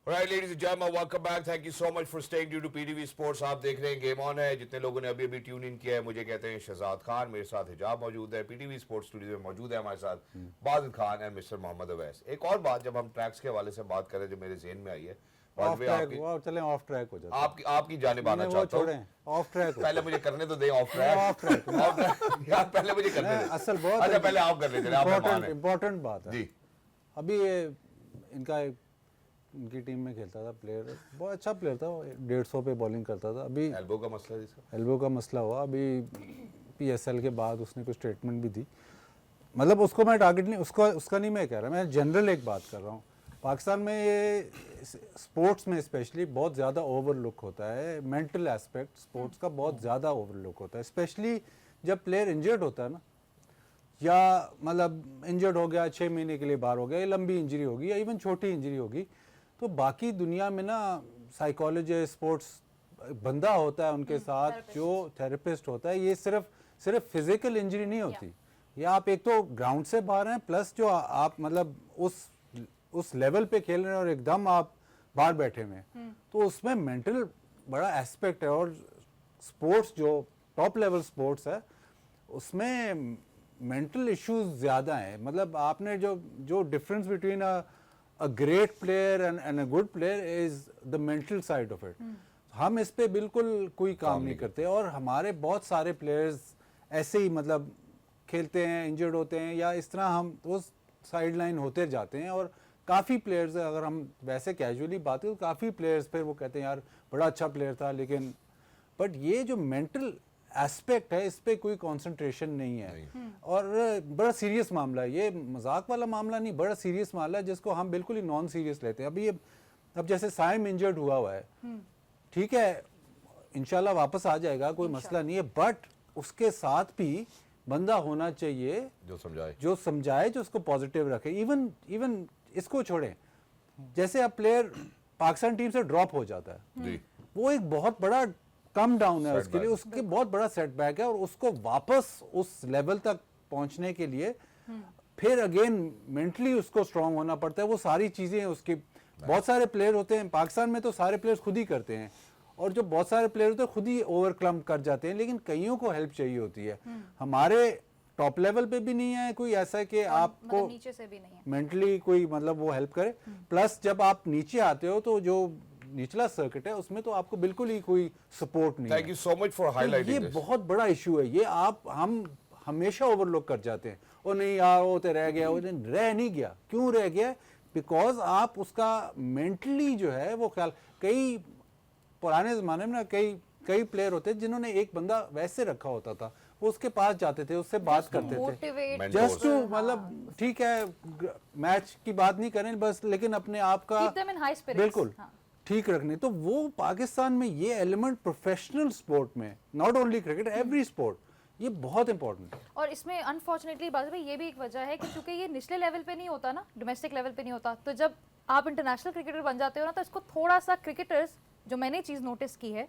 Alright, ladies and gentlemen, welcome back. Thank you so much for staying due to PTV Sports. आप देख रहे हैं गेम ऑन है। जितने लोगों ने अभी ट्यून इन किया है, मुझे कहते हैं शहजाद खान, मेरे साथ हिजाब मौजूद है, PTV स्पोर्ट्स स्टूडियो में मौजूद है हमारे साथ बाजिद खान एंड मिस्टर मोहम्मद अवैस। एक और बात, जब हम ट्रैक्स के हवाले से बात कर रहे हैं, जो मेरे ज़हन में आई है, ऑफ ट्रैक हो जाता है। आपकी जानिब आना चाहता हूँ। ऑफ ट्रैक पहले मुझे करने तो दें ऑफ ट्रैक यार, पहले मुझे करने दें। असल बहुत अच्छा, पहले आप कर लेते हैं, इम्पोर्टेंट बात है जी। अभी ये इनकी टीम में खेलता था प्लेयर, बहुत अच्छा प्लेयर था, 150 पे बॉलिंग करता था। अभी एल्बो का मसला है, जिसका एल्बो का मसला हुआ, अभी पीएसएल के बाद उसने कुछ स्टेटमेंट भी दी। मतलब उसको मैं टारगेट नहीं, उसका नहीं मैं कह रहा, मैं जनरल एक बात कर रहा हूँ। पाकिस्तान में ये स्पोर्ट्स में स्पेशली बहुत ज़्यादा ओवरलुक होता है, मेंटल एस्पेक्ट स्पोर्ट्स का बहुत ज़्यादा ओवरलुक होता है, स्पेशली जब प्लेयर इंजर्ड होता है ना, या मतलब इंजर्ड हो गया, 6 महीने के लिए बाहर हो गया, या लंबी इंजरी होगी या इवन छोटी इंजरी होगी, तो बाकी दुनिया में ना साइकोलॉजिस्ट, स्पोर्ट्स बंदा होता है उनके साथ, जो थेरेपिस्ट होता है। ये सिर्फ फिजिकल इंजरी नहीं होती, ये आप एक तो ग्राउंड से बाहर हैं, प्लस जो आप मतलब उस लेवल पे खेल रहे हैं और एकदम आप बाहर बैठे हुए हैं, तो उसमें मेंटल बड़ा एस्पेक्ट है। और स्पोर्ट्स जो टॉप लेवल स्पोर्ट्स है उसमें मेंटल इश्यूज ज़्यादा हैं। मतलब आपने जो difference between a great player and a good player is the mental side of it. हम इस पे बिल्कुल कोई काम नहीं करते, और हमारे बहुत सारे प्लेयर्स ऐसे ही मतलब खेलते हैं, इंजर्ड होते हैं, या इस तरह हम वो साइड लाइन होते जाते हैं। और काफ़ी प्लेयर्स, अगर हम वैसे कैजुअली बात करें तो काफ़ी प्लेयर्स फिर वो कहते हैं यार बड़ा अच्छा प्लेयर था, लेकिन बट ये जो मेंटल एस्पेक्ट है इस पे कोई कंसंट्रेशन नहीं है। और बड़ा सीरियस मामला है ये, मजाक वाला मामला नहीं, बड़ा सीरियस मामला है जिसको हम बिल्कुल ही नॉन सीरियस लेते हैं। अब जैसे साइम इंजर्ड हुआ है, ठीक है, इंशाल्लाह वापस आ जाएगा, कोई मसला नहीं है, बट उसके साथ भी बंदा होना चाहिए जो समझाए, जो उसको पॉजिटिव रखे। इवन इसको छोड़ें, जैसे अब प्लेयर पाकिस्तान टीम से ड्रॉप हो जाता है, वो एक बहुत बड़ा कम डाउन है उसके Setback. लिए, उसके बहुत बड़ा सेटबैक है, और उसको वापस उस लेवल तक पहुंचने के लिए फिर अगेन मेंटली उसको स्ट्रांग होना पड़ता है। वो सारी चीजें उसकी, बहुत सारे प्लेयर होते हैं पाकिस्तान में तो सारे प्लेयर्स खुद ही करते हैं, और जो बहुत सारे प्लेयर होते हैं खुद ही ओवरकम कर जाते हैं, लेकिन कईयों को हेल्प चाहिए होती है। हमारे टॉप लेवल पे भी नहीं है कोई ऐसा कि आपको मतलब नीचे से भी नहीं है। मेंटली कोई मतलब वो हेल्प करे। प्लस जब आप नीचे आते हो तो जो निचला सर्किट है उसमें तो आपको बिल्कुल ही कोई सपोर्ट नहीं थैंक है। यू सो मच फॉर तो ये हाईलाइटिंग दिस। बहुत बड़ा इशू है, ये हम हमेशा ओवरलुक कर जाते हैं, और नहीं यार वो तो रह गया, वो रह नहीं गया। क्यों रह गया? बिकॉज आप उसका मेंटली जो है वो ख्याल, कई पुराने जमाने में ना कई प्लेयर होते हैं जिन्होंने एक बंदा वैसे रखा होता था, वो उसके पास जाते थे, उससे बात करते थे, मोटिवेट Mentors. जस्ट टू मतलब ठीक है मैच की बात नहीं करें बस, लेकिन अपने आप का keep them in high spirits. बिल्कुल ठीक रखने। तो वो पाकिस्तान में ये एलिमेंट प्रोफेशनल स्पोर्ट में, not only cricket, every sport, ये बहुत इंपॉर्टेंट है। और इसमें अनफॉर्चुनेटली बात है, ये भी एक वजह है कि चूंकि ये निचले लेवल पे नहीं होता ना, डोमेस्टिक लेवल पे नहीं होता, तो जब आप इंटरनेशनल क्रिकेटर बन जाते हो ना, तो इसको थोड़ा सा क्रिकेटर्स, जो मैंने चीज़ नोटिस की है,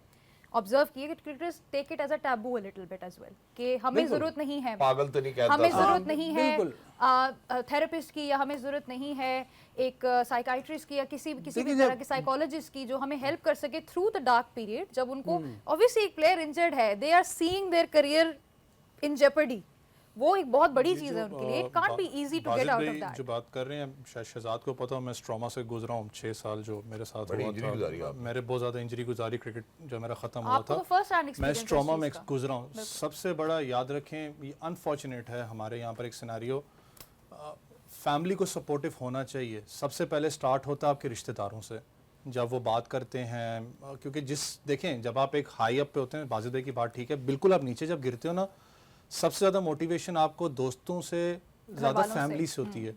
ऑब्जर्व की है, कि cricketers take it as a taboo a little bit as well, कि हमें बिल्कुल। ज़रूरत नहीं है, पागल तो नहीं कहता हमें था। ज़रूरत नहीं है बिल्कुल। थेरेपिस्ट की, या हमें ज़रूरत नहीं है एक साइकाइट्रिस्ट की, या किसी भी देखिए तरह जब- के साइकोलॉजिस्ट की, जो हमें हेल्प कर सके थ्रू द डार्क पीरियड, जब उनको ऑब्वियसली एक प्लेयर इंजर्ड है, they are seeing their career in jeopardy, वो एक बहुत बड़ी चीज़ है उनके लिए। It can't be easy to get out of that. जो बात कर रहे हैं शायद शहजाद को पता हो, मैं स्ट्रोमा से गुजरा हूँ 6 साल, जो मेरे साथ बड़ी हुआ injury गुजारी था। आपने। मेरे बहुत ज़्यादा इंजरी गुजारी, क्रिकेट जो मेरा ख़त्म हुआ आपको था, तो फर्स्ट हैंड मैं एक्सपीरियंस है स्ट्रोमा इस में चीज़ का। गुजरा हूँ। सबसे बड़ा याद रखें, ये अनफॉर्चुनेट है हमारे यहाँ पर एक सिनेरियो, फैमिली को सपोर्टिव होना चाहिए। सबसे पहले स्टार्ट होता है आपके रिश्तेदारों से, जब वो बात करते हैं, क्योंकि देखें जब आप एक हाई अप पे होते हैं, बाजिदे की बात ठीक है, बिल्कुल आप नीचे जब गिरते हो ना, सबसे ज़्यादा मोटिवेशन आपको दोस्तों से ज़्यादा घरवालों से। फैमिली से होती है।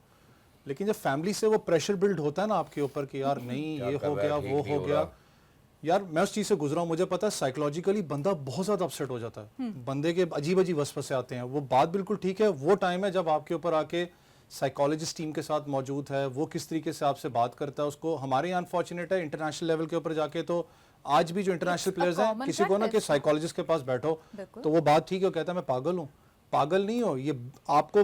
लेकिन जब फैमिली से वो प्रेशर बिल्ड होता है ना आपके ऊपर कि यार नहीं क्या ये कर हो रहा है, गया ठीक वो नहीं हो हो गया, रहा। यार मैं उस चीज़ से गुजरा हूँ, मुझे पता है साइकोलॉजिकली बंदा बहुत ज़्यादा अपसेट हो जाता है, बंदे के अजीब अजीब वसवसे आते हैं। वो बात बिल्कुल ठीक है, वो टाइम है जब आपके ऊपर आके साइकोलॉजिस्ट टीम के साथ मौजूद है, वो किस तरीके से आपसे बात करता है उसको। हमारे यहाँ अनफॉर्चुनेट है इंटरनेशनल लेवल के ऊपर जाके, तो आज भी जो इंटरनेशनल It's a प्लेयर्स हैं, common किसी को ना कि practice. साइकोलॉजिस्ट के पास बैठो बिल्कुल। तो वो बात ठीक है, वो कहता है मैं पागल हूँ। पागल नहीं हो, ये आपको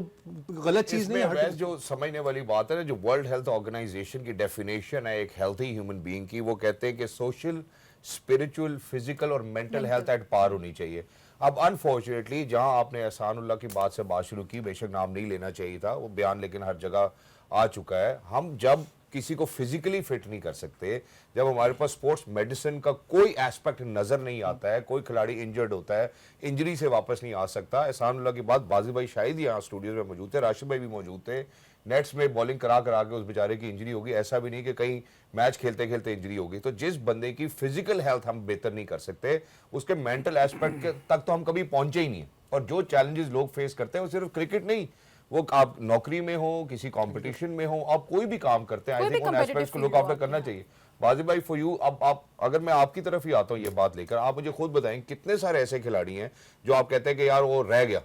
गलत चीज़ इसमें नहीं है। वैसे जो समझने वाली बात है ना, जो वर्ल्ड हेल्थ ऑर्गेनाइजेशन की डेफिनेशन है एक हेल्थी ह्यूमन बीइंग की, वो कहते हैं कि सोशल, स्पिरिचुअल, फिजिकल और मेंटल हेल्थ एट पार होनी चाहिए। अब अनफॉर्चुनेटली जहां आपने एहसानुल्लाह की बात से बात शुरू की, बेशक नाम नहीं लेना चाहिए था वो बयान, लेकिन हर जगह आ चुका है। हम जब किसी को फिजिकली फिट नहीं कर सकते, जब हमारे पास स्पोर्ट्स मेडिसिन का कोई एस्पेक्ट नजर नहीं आता है, कोई खिलाड़ी इंजर्ड होता है, इंजरी से वापस नहीं आ सकता। एहसानुल्लाह की बात, बाजी भाई शायद यहाँ स्टूडियो में मौजूद थे, राशिद भाई भी मौजूद थे, नेट्स में बॉलिंग करा करा के उस बेचारे की इंजरी होगी। ऐसा भी नहीं कि कहीं मैच खेलते खेलते इंजरी होगी। तो जिस बंदे की फिजिकल हेल्थ हम बेहतर नहीं कर सकते, उसके मेंटल एस्पेक्ट तक तो हम कभी पहुंचे ही नहीं। और जो चैलेंजेस लोग फेस करते हैं वो सिर्फ क्रिकेट नहीं, वो आप नौकरी में हो, किसी कंपटीशन में हो, आप कोई भी काम करते हैं, आई कोई भी थिंक उन competitive एस्पेक्ट्स को field लुक हो आफ्टर आप, करना हाँ। चाहिए। बाजी भाई फॉर यू, अब आप, अगर मैं आपकी तरफ ही आता हूँ ये बात लेकर, आप मुझे खुद बताएं कितने सारे ऐसे खिलाड़ी हैं जो आप कहते हैं कि यार वो रह गया।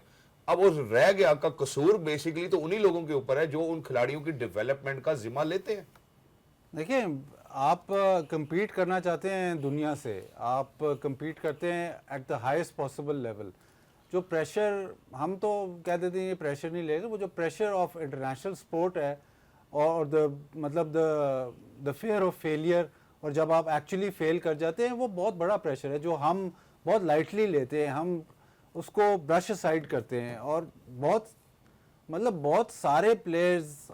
अब उस रह गया का कसूर बेसिकली तो उन्हीं लोगों के ऊपर है जो उन खिलाड़ियों की डेवलपमेंट का जिम्मा लेते हैं। देखिए आप compete करना चाहते हैं दुनिया से, आप compete करते हैं at the highest possible level. जो प्रेशर, हम तो कह देते हैं ये प्रेशर नहीं ले रहे, वो जो प्रेशर ऑफ इंटरनेशनल स्पोर्ट है और द फियर ऑफ फेलियर, और जब आप एक्चुअली फेल कर जाते हैं वो बहुत बड़ा प्रेशर है जो हम बहुत लाइटली लेते हैं, हम उसको ब्रश साइड करते हैं, और बहुत सारे प्लेयर्स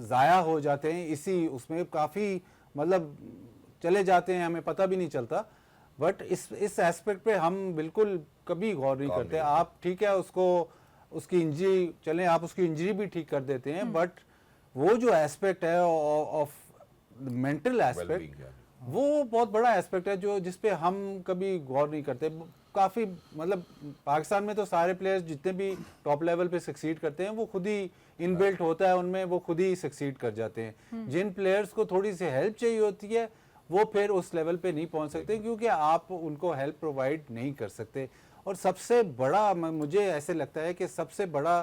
ज़ाया हो जाते हैं इसी उसमें, काफ़ी मतलब चले जाते हैं, हमें पता भी नहीं चलता। बट इस एस्पेक्ट पे हम बिल्कुल कभी गौर नहीं करते। आप ठीक है उसकी इंजरी, चलें आप उसकी इंजरी भी ठीक कर देते हैं, बट वो जो एस्पेक्ट है ऑफ मेंटल एस्पेक्ट, वो बहुत बड़ा एस्पेक्ट है जो जिस पे हम कभी गौर नहीं करते। काफ़ी मतलब पाकिस्तान में तो सारे प्लेयर्स जितने भी टॉप लेवल पे सक्सीड करते हैं वो खुद ही इनबिल्ट होता है उनमें, वो खुद ही सक्सीड कर जाते हैं। जिन प्लेयर्स को थोड़ी सी हेल्प चाहिए होती है वो फिर उस लेवल पे नहीं पहुंच सकते क्योंकि आप उनको हेल्प प्रोवाइड नहीं कर सकते। और सबसे बड़ा मुझे ऐसे लगता है कि सबसे बड़ा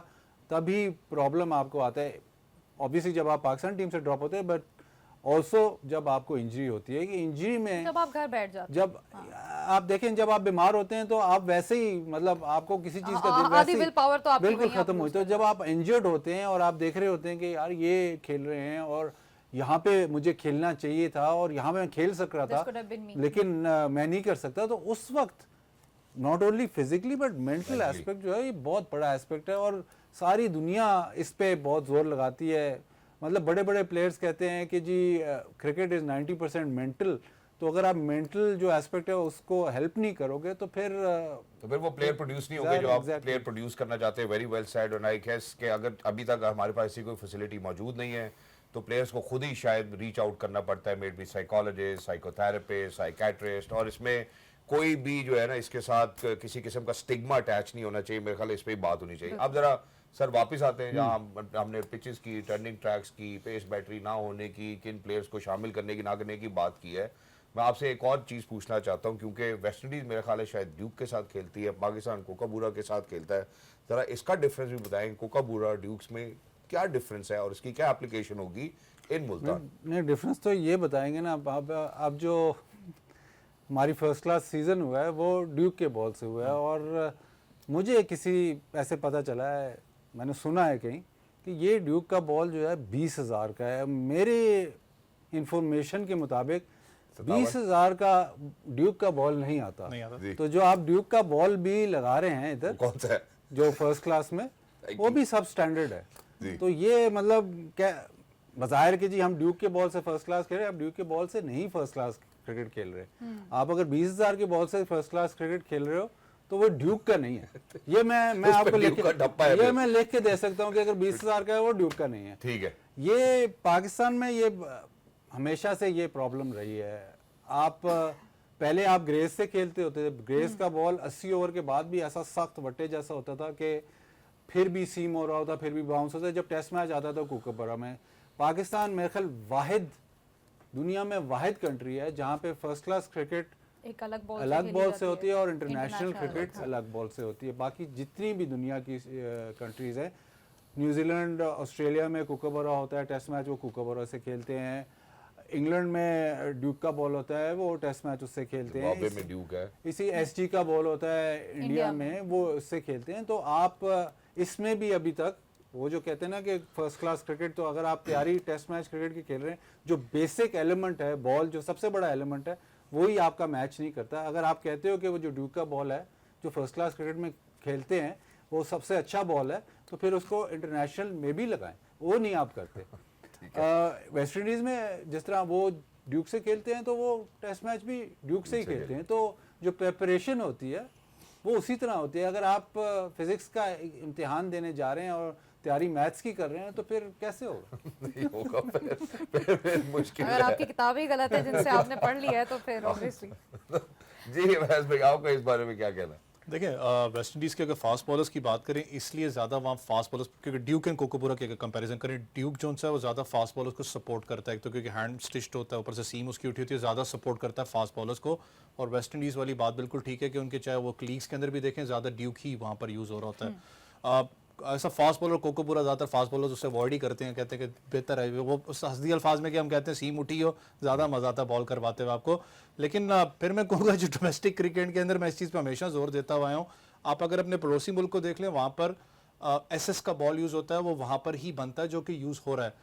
तभी प्रॉब्लम आपको आता है ऑब्वियसली जब आप पाकिस्तान टीम से ड्रॉप होते हैं, बट ऑल्सो जब आपको इंजरी होती है, कि इंजरी में जब आप घर बैठ जाते जब आप देखें जब आप बीमार होते हैं तो आप वैसे ही मतलब आपको किसी चीज का आधी वैसे ही will power तो आपकी बिल्कुल वहीं आप खत्म lose होती है। तो जब आप इंजर्ड होते हैं और आप देख रहे होते हैं कि यार ये खेल रहे हैं और यहाँ पे मुझे खेलना चाहिए था और यहाँ पे मैं खेल सक रहा This could have था been me. लेकिन मैं नहीं कर सकता, तो उस वक्त not only physically but mental aspect जो है ये बहुत बड़ा एस्पेक्ट है और सारी दुनिया इस पे बहुत जोर लगाती है। मतलब बड़े बड़े प्लेयर्स कहते हैं कि जी क्रिकेट इज 90% मेंटल, तो अगर आप मेंटल जो एस्पेक्ट है उसको हेल्प नहीं करोगे तो फिर वो प्लेयर प्रोड्यूस नहीं होंगे जो आप प्लेयर प्रोड्यूस करना चाहते हैं। Very well said. और आई गेस कि अगर अभी तक हमारे पास ऐसी कोई फैसिलिटी मौजूद नहीं है तो प्लेयर्स को खुद ही शायद रीच आउट करना पड़ता है, maybe psychologist, psychotherapist, psychiatrist. और इसमें कोई भी जो है ना इसके साथ किसी किस्म का स्टिग्मा अटैच नहीं होना चाहिए। मेरे ख्याल इस पे ही बात होनी चाहिए। अब जरा सर वापस आते हैं जहाँ हमने पिचेस की, टर्निंग ट्रैक्स की, पेस बैटरी ना होने की, किन प्लेयर्स को शामिल करने की ना करने की बात की है। मैं आपसे एक और चीज़ पूछना चाहता हूँ, क्योंकि वेस्ट इंडीज़ मेरे ख्याल है शायद ड्यूक के साथ खेलती है, पाकिस्तान कोकाबूरा के साथ खेलता है। ज़रा इसका डिफरेंस भी बताएं, कोकाबूरा ड्यूक्स में क्या डिफरेंस है और इसकी क्या एप्लीकेशन होगी इन मुल्तान? नहीं डिफरेंस तो ये बताएंगे ना अब जो हमारी फर्स्ट क्लास सीज़न हुआ है वो ड्यूक के बॉल से हुआ है। और मुझे किसी ऐसे पता चला है, मैंने सुना है कहीं कि ये ड्यूक का बॉल जो है 20,000 का है। मेरे इंफॉर्मेशन के मुताबिक 20,000 का ड्यूक का बॉल नहीं आता। तो जो आप ड्यूक का बॉल भी लगा रहे हैं इधर, कौन सा है जो फर्स्ट क्लास में, वो भी सब स्टैंडर्ड है। तो ये मतलब क्या बज़ाहिर कि जी हम ड्यूक के बॉल से फर्स्ट क्लास खेल रहे हैं, आप ड्यूक के बॉल से नहीं फर्स्ट क्लास क्रिकेट खेल रहे। आप अगर 20,000 के बॉल से फर्स्ट क्लास क्रिकेट खेल रहे हो तो वो ड्यूक का नहीं है। ये मैं आपको ये मैं लिख के दे सकता हूँ कि अगर 20,000 का है वो ड्यूक का नहीं है। ठीक है। ये पाकिस्तान में ये हमेशा से ये प्रॉब्लम रही है। आप पहले आप ग्रेस से खेलते होते थे, ग्रेस का बॉल 80 ओवर के बाद भी ऐसा सख्त वट्टे जैसा होता था कि फिर भी सीम हो रहा होता, फिर भी बाउंस होता। जब टेस्ट मैच आता था कोकाबूरा में, पाकिस्तान मेरे ख्याल वाहिद दुनिया में वाहिद कंट्री है जहाँ पे फर्स्ट क्लास क्रिकेट एक अलग बॉल से होती है और इंटरनेशनल क्रिकेट अलग बॉल से होती है। बाकी जितनी भी दुनिया की कंट्रीज है, न्यूजीलैंड ऑस्ट्रेलिया में कोकाबूरा होता है टेस्ट मैच, वो कोकाबूरा से खेलते हैं। इंग्लैंड में ड्यूक का बॉल होता है, वो टेस्ट मैच उससे खेलते हैं। में ड्यूक है। इसी एसजी का बॉल होता है इंडिया में, वो उससे खेलते हैं। तो आप इसमें भी अभी तक वो जो कहते हैं ना कि फर्स्ट क्लास क्रिकेट, तो अगर आप तैयारी टेस्ट मैच क्रिकेट की खेल रहे हैं, जो बेसिक एलिमेंट है बॉल, जो सबसे बड़ा एलिमेंट है, वही आपका मैच नहीं करता। अगर आप कहते हो कि वो जो ड्यूक का बॉल है जो फर्स्ट क्लास क्रिकेट में खेलते हैं वो सबसे अच्छा बॉल है, तो फिर उसको इंटरनेशनल में भी लगाएं, वो नहीं आप करते। वेस्ट इंडीज़ में जिस तरह वो ड्यूक से खेलते हैं तो वो टेस्ट मैच भी ड्यूक से ही खेलते हैं। तो जो प्रिपरेशन होती है वो उसी तरह होती है। अगर आप फिजिक्स का इम्तिहान देने जा रहे हैं और तैयारी मैथ्स की कर रहे हैं तो फिर कैसे होगा? नहीं होगा, फिर मुश्किल है। अगर आपकी किताबें गलत है जिनसे आपने पढ़ लिया है तो फिर ऑब्वियसली। जी वैस भाई, आपका इस बारे में क्या कहना है? देखिए वेस्ट इंडीज़ के अगर फास्ट बॉलर्स की बात करें, इसलिए ज़्यादा वहाँ फास्ट बॉलर्स, क्योंकि ड्यूक एंड कोकाबूरा की अगर कंपैरिजन करें, ड्यूक जो है वो ज़्यादा फास्ट बॉलर्स को सपोर्ट करता है, तो क्योंकि हैंड स्टिच्ड होता है, ऊपर से सीम उसकी उठी होती है, ज़्यादा सपोर्ट करता है फास्ट बॉलर्स को। और वेस्ट इंडीज़ वाली बात बिल्कुल ठीक है कि उनके चाहे वो लीग्स के अंदर भी देखें, ज़्यादा ड्यूक ही वहाँ पर यूज़ हो रहा होता है। ऐसा फास्ट बॉलर कोकाबूरा ज़्यादातर फास्ट बॉलर्स उससे अवॉइड ही करते हैं, कहते हैं कि बेहतर है वो उस हस्दी अल्फाज में कि हम कहते हैं सीम उठी हो, ज़्यादा मज़ा आता है बॉल करवाते हुए आपको। लेकिन फिर मैं कहूँगा जो डोमेस्टिक क्रिकेट के अंदर मैं इस चीज़ पर हमेशा जोर देता हुआ हूँ, आप अगर अपने पड़ोसी मुल्क को देख लें, वहाँ पर एसएस का बॉल यूज़ होता है, वो वहाँ पर ही बनता है जो कि यूज़ हो रहा है।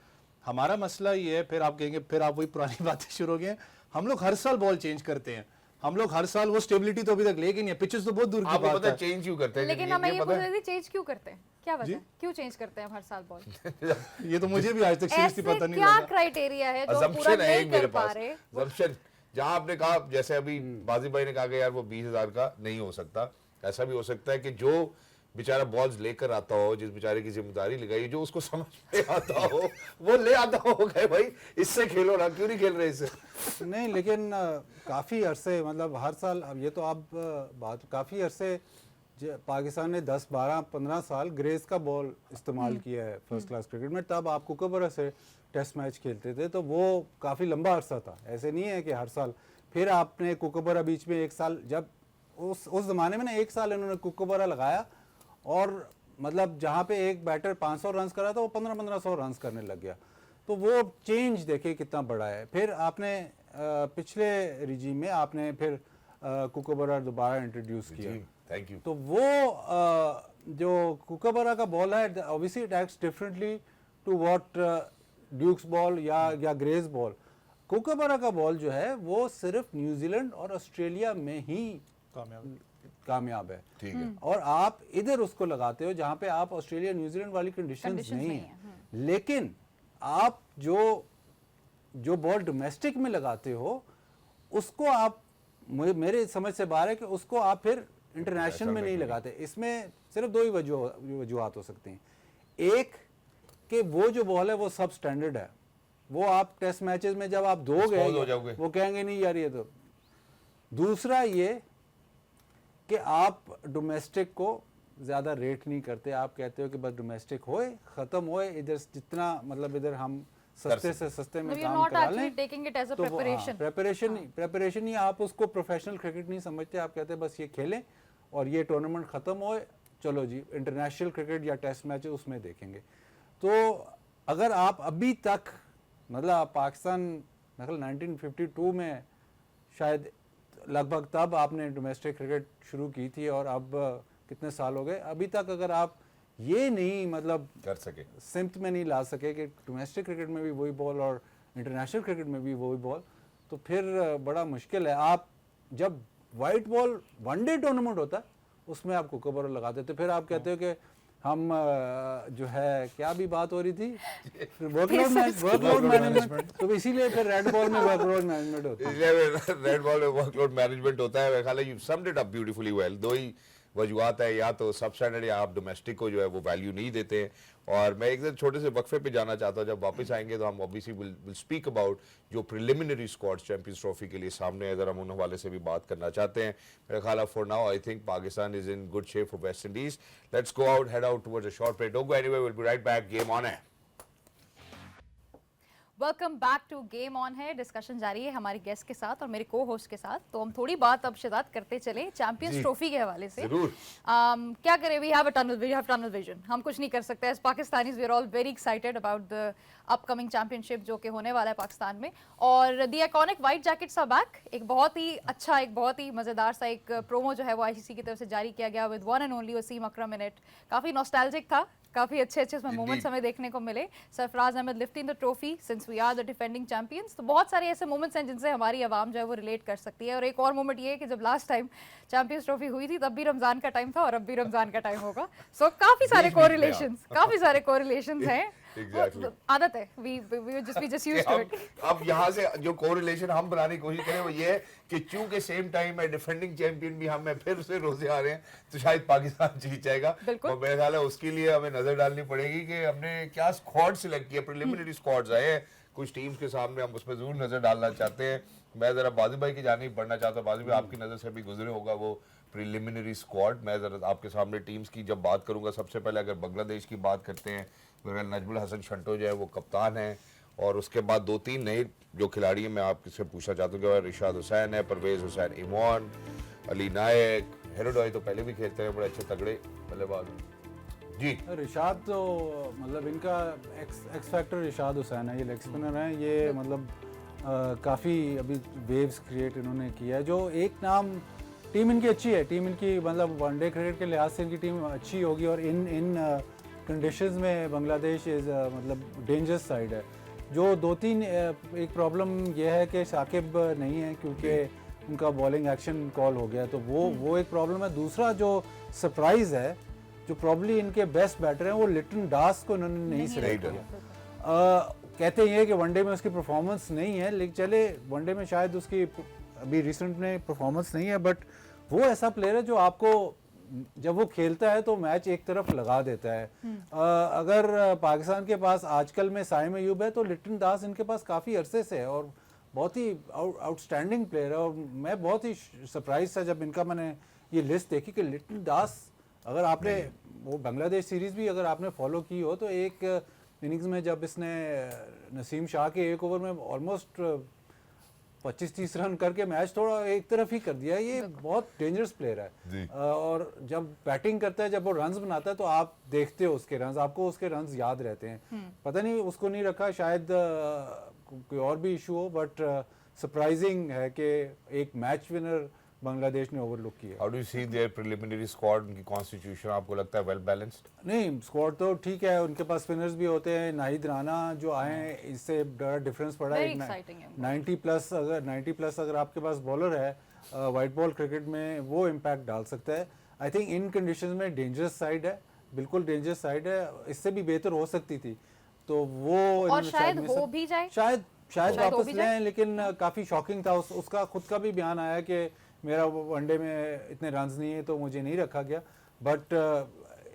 हमारा मसला ये है, फिर आप कहेंगे फिर आप वही पुरानी बातें शुरू हो गई हैं, हम लोग हर साल बॉल चेंज करते हैं, हम लोग हर साल वो स्टेबिलिटी तो अभी तक लेके नहीं है, पिचेस तो बहुत दूर की बात है। चेंज क्यों करते हैं? लेकिन हमें ये पूछ रहे थे चेंज क्यों करते हैं, क्या वजह, क्यों चेंज करते हैं हर साल बॉल? ये तो मुझे भी आज तक सीरियसली पता नहीं क्या लगा। क्राइटेरिया है जो पूरा नहीं कर पा रहे? जहां आपने कहा, जैसे अभी बाजी भाई ने कहा कि यार वो 20,000 का नहीं हो सकता, ऐसा भी हो सकता है कि जो बेचारा बॉल्स लेकर आता हो, जिस बेचारे की जिम्मेदारी लगाई, जो उसको समझ में आता हो वो ले आता हो, गए भाई इससे खेलो ना, क्यों नहीं खेल रहे इससे? नहीं, लेकिन काफ़ी अरसे, मतलब हर साल, अब ये तो आप बात, काफ़ी अरसे पाकिस्तान ने 10, 12, 15 साल ग्रेस का बॉल इस्तेमाल किया है फर्स्ट क्लास क्रिकेट में। तब आप कोकाबूरा से टेस्ट मैच खेलते थे, तो वो काफ़ी लंबा अरसा था, ऐसे नहीं है कि हर साल। फिर आपने कोकाबूरा बीच में एक साल, जब उस ज़माने में ना एक साल इन्होंने कोकाबूरा लगाया, और मतलब जहाँ पे एक बैटर 500 रन कर रहा था वो 1500 रन करने लग गया। तो वो चेंज देखिए कितना बड़ा है। फिर आपने पिछले रिजीम में आपने फिर कुकोबरा दोबारा इंट्रोड्यूस किया, थैंक यू। तो वो जो कुकोबरा का बॉल है obviously it acts differently to what Dukes ball या ग्रेज बॉल। कुकोबरा का बॉल जो है वो सिर्फ न्यूजीलैंड और ऑस्ट्रेलिया में ही कामयाब है, ठीक है। और आप इधर उसको लगाते हो जहां पे आप ऑस्ट्रेलिया न्यूजीलैंड वाली कंडीशंस नहीं है। लेकिन आप जो बॉल डोमेस्टिक में लगाते हो उसको आप, मेरे समझ से बाहर है कि उसको आप फिर इंटरनेशनल में नहीं लगाते। इसमें सिर्फ दो ही वजूहत हो सकती हैं। एक कि वो जो बॉल है वो सब स्टैंडर्ड है, वो आप टेस्ट मैचेस में जब आप दोगे वो कहेंगे नहीं यार ये तो। दूसरा ये कि आप डोमेस्टिक को ज़्यादा रेट नहीं करते, आप कहते हो कि बस डोमेस्टिक होए ख़त्म होए, इधर जितना मतलब इधर हम सस्ते से सस्ते में काम करा लें, तो प्रेपरेशन ही, आप उसको प्रोफेशनल क्रिकेट नहीं समझते, आप कहते हैं बस ये खेलें और ये टूर्नामेंट ख़त्म होए, चलो जी इंटरनेशनल क्रिकेट या टेस्ट मैच उसमें देखेंगे। तो अगर आप अभी तक मतलब पाकिस्तान मतलब 1952 में शायद लगभग तब आपने डोमेस्टिक क्रिकेट शुरू की थी और अब कितने साल हो गए, अभी तक अगर आप ये नहीं मतलब कर सके, सिम्त में नहीं ला सके कि डोमेस्टिक क्रिकेट में भी वही बॉल और इंटरनेशनल क्रिकेट में भी वही बॉल, तो फिर बड़ा मुश्किल है। आप जब वाइट बॉल वनडे टूर्नामेंट होता है उसमें आप कुकोबरा लगाते थे, फिर आप कहते हो कि हम जो है क्या भी बात हो रही थी वर्कलोड मैनेजमेंट, तो इसीलिए फिर रेड बॉल में वर्कलोड मैनेजमेंट होता है। रेड बॉल में वर्कलोड मैनेजमेंट होता है। मेरे ख्याल है you summed it up beautifully well. दो ही वजूहत है, या तो सब स्टैंडर्ड या आप डोमेस्टिक को जो है वो वैल्यू नहीं देते हैं। और मैं एक दिन छोटे से वक्फे पे जाना चाहता हूँ, जब वापस आएंगे तो हम ऑब्वियसली विल स्पीक अबाउट जो प्रिलिमिनरी स्क्वाड चैंपियंस ट्रॉफी के लिए सामने है, हम उन हवाले से भी बात करना चाहते हैं। मेरा ख्याल है for now I think Pakistan is in good shape for West Indies. Let's go out, head out towards a short break. Don't go anywhere, will be right back. Game on है। Welcome back to game on है। Discussion जारी है हमारे guest के साथ और मेरे को होस्ट के साथ। तो हम थोड़ी बात अब शहजाद करते चले चैंपियंस ट्रॉफी के हवाले से। क्या करें, वी हैव टनल विजन। हम कुछ नहीं कर सकते as Pakistanis, we are all very excited about the upcoming championship जो कि होने वाला है पाकिस्तान में। और the iconic white jackets are back. एक बहुत ही अच्छा, एक बहुत ही मजेदार सा एक प्रोमो जो है वो आईसीसी की तरफ से जारी किया गया with one and only Wasim Akram in it. काफी नॉस्टैल्जिक था, काफी अच्छे उसमें मोमेंट्स हमें देखने को मिले। Sarfaraz Ahmed lifting the trophy since we are the defending champions. तो बहुत सारे ऐसे मोमेंट्स हैं जिनसे हमारी आवाम जो है वो रिलेट कर सकती है। और एक और मोमेंट ये है कि जब लास्ट टाइम चैंपियंस ट्रॉफी हुई थी तब भी रमजान का टाइम था और अब भी रमजान का टाइम होगा। सो काफी सारे कोरिलेशंस हैं। Exactly. आदत है, we just used to it. अब यहाँ से जो कोरिलेशन हम बनाने की कोशिश करें वो ये है कि चूंकि सेम टाइम में डिफेंडिंग चैंपियन भी हमें फिर से रोजे आ रहे हैं, तो शायद पाकिस्तान जीत जाएगा। और मेरे ख्याल है उसके लिए हमें नजर डालनी पड़ेगी कि हमने क्या स्क्वाड सिलेक्ट किया। प्रिलिमिनरी स्क्वाड्स आए हैं कुछ टीम्स के सामने, हम उस पर जरूर नजर डालना चाहते हैं। मैं जरा बाजी भाई की जानिब बढ़ना चाहता हूँ। बाजी भाई आपकी नजर से भी गुजरे होगा वो प्रिलिमिनरी स्क्वाड। मैं जरा आपके सामने टीम्स की जब बात करूंगा, सबसे पहले अगर बांग्लादेश की बात करते हैं, नजमुल हसन शंटो जो है वो कप्तान है, और उसके बाद 2-3 नए जो खिलाड़ी हैं मैं आपसे पूछना चाहता हूँ। रिशाद हुसैन है, परवेज हुसैन इमोन, अली नायक, हेरोडॉय तो पहले भी खेलते हैं, बड़े अच्छे तगड़े बल्लेबाज जी। रिशाद तो मतलब इनका एक्स फैक्टर रिशाद हुसैन है, ये लेग स्पिनर हैं, ये मतलब काफ़ी अभी वेव्स क्रिएट इन्होंने किया है। जो एक नाम, टीम इनकी अच्छी है, टीम इनकी मतलब वनडे क्रिकेट के लिहाज से इनकी टीम अच्छी होगी। और इन कंडीशंस में बांग्लादेश इज़ मतलब डेंजरस साइड है। जो 2-3 एक प्रॉब्लम यह है कि साकिब नहीं है क्योंकि उनका बॉलिंग एक्शन कॉल हो गया, तो वो एक प्रॉब्लम है। दूसरा जो सरप्राइज़ है, जो प्रॉब्ली इनके बेस्ट बैटर हैं, वो लिटन दास को इन्होंने नहीं सिलेक्ट किया। कहते हैं कि वनडे में उसकी परफॉर्मेंस नहीं है, लेकिन चले वनडे में शायद उसकी अभी रिसेंट में परफॉर्मेंस नहीं है, बट वो ऐसा प्लेयर है जो आपको जब वो खेलता है तो मैच एक तरफ लगा देता है। अगर पाकिस्तान के पास आजकल में साइम अयूब है, तो लिटन दास इनके पास काफ़ी अरसे से है और बहुत ही आउटस्टैंडिंग प्लेयर है। और मैं बहुत ही सरप्राइज था जब इनका मैंने ये लिस्ट देखी कि लिटन दास, अगर आपने वो बांग्लादेश सीरीज़ भी अगर आपने फॉलो की हो, तो एक इनिंग्स में जब इसने नसीम शाह के एक ओवर में ऑलमोस्ट 25-30 रन करके मैच थोड़ा एक तरफ ही कर दिया। ये बहुत डेंजरस प्लेयर जी। है और जब बैटिंग करता है, जब वो रन्स बनाता है तो आप देखते हो उसके रन्स, आपको उसके रन्स याद रहते हैं। पता नहीं उसको नहीं रखा, शायद कोई और भी इशू हो, बट सरप्राइजिंग है कि एक मैच विनर बांग्लादेश ने ओवरलुक किया। How do you see their preliminary squad, उनकी कॉन्स्टिट्यूशन आपको लगता है वेल बैलेंस्ड? नहीं, स्क्वाड तो ठीक है, उनके पास स्पिनर्स भी होते हैं। नाहिद राना जो आए हैं, इससे बड़ा डिफरेंस पड़ा Very है। exciting है। 90 प्लस अगर आपके पास बॉलर है वाइट बॉल क्रिकेट में, वो इम्पैक्ट डाल सकता है। आई थिंक इन कंडीशंस में डेंजरस साइड है, बिल्कुल डेंजरस साइड है, इससे भी बेहतर हो सकती थी। तो वो और शायद हो भी जाए, शायद शायद हो वापस भी जाए। लें, लेकिन काफ़ी शॉकिंग था। उसका खुद का भी बयान आया कि मेरा वनडे में इतने रन्स नहीं है तो मुझे नहीं रखा गया। बट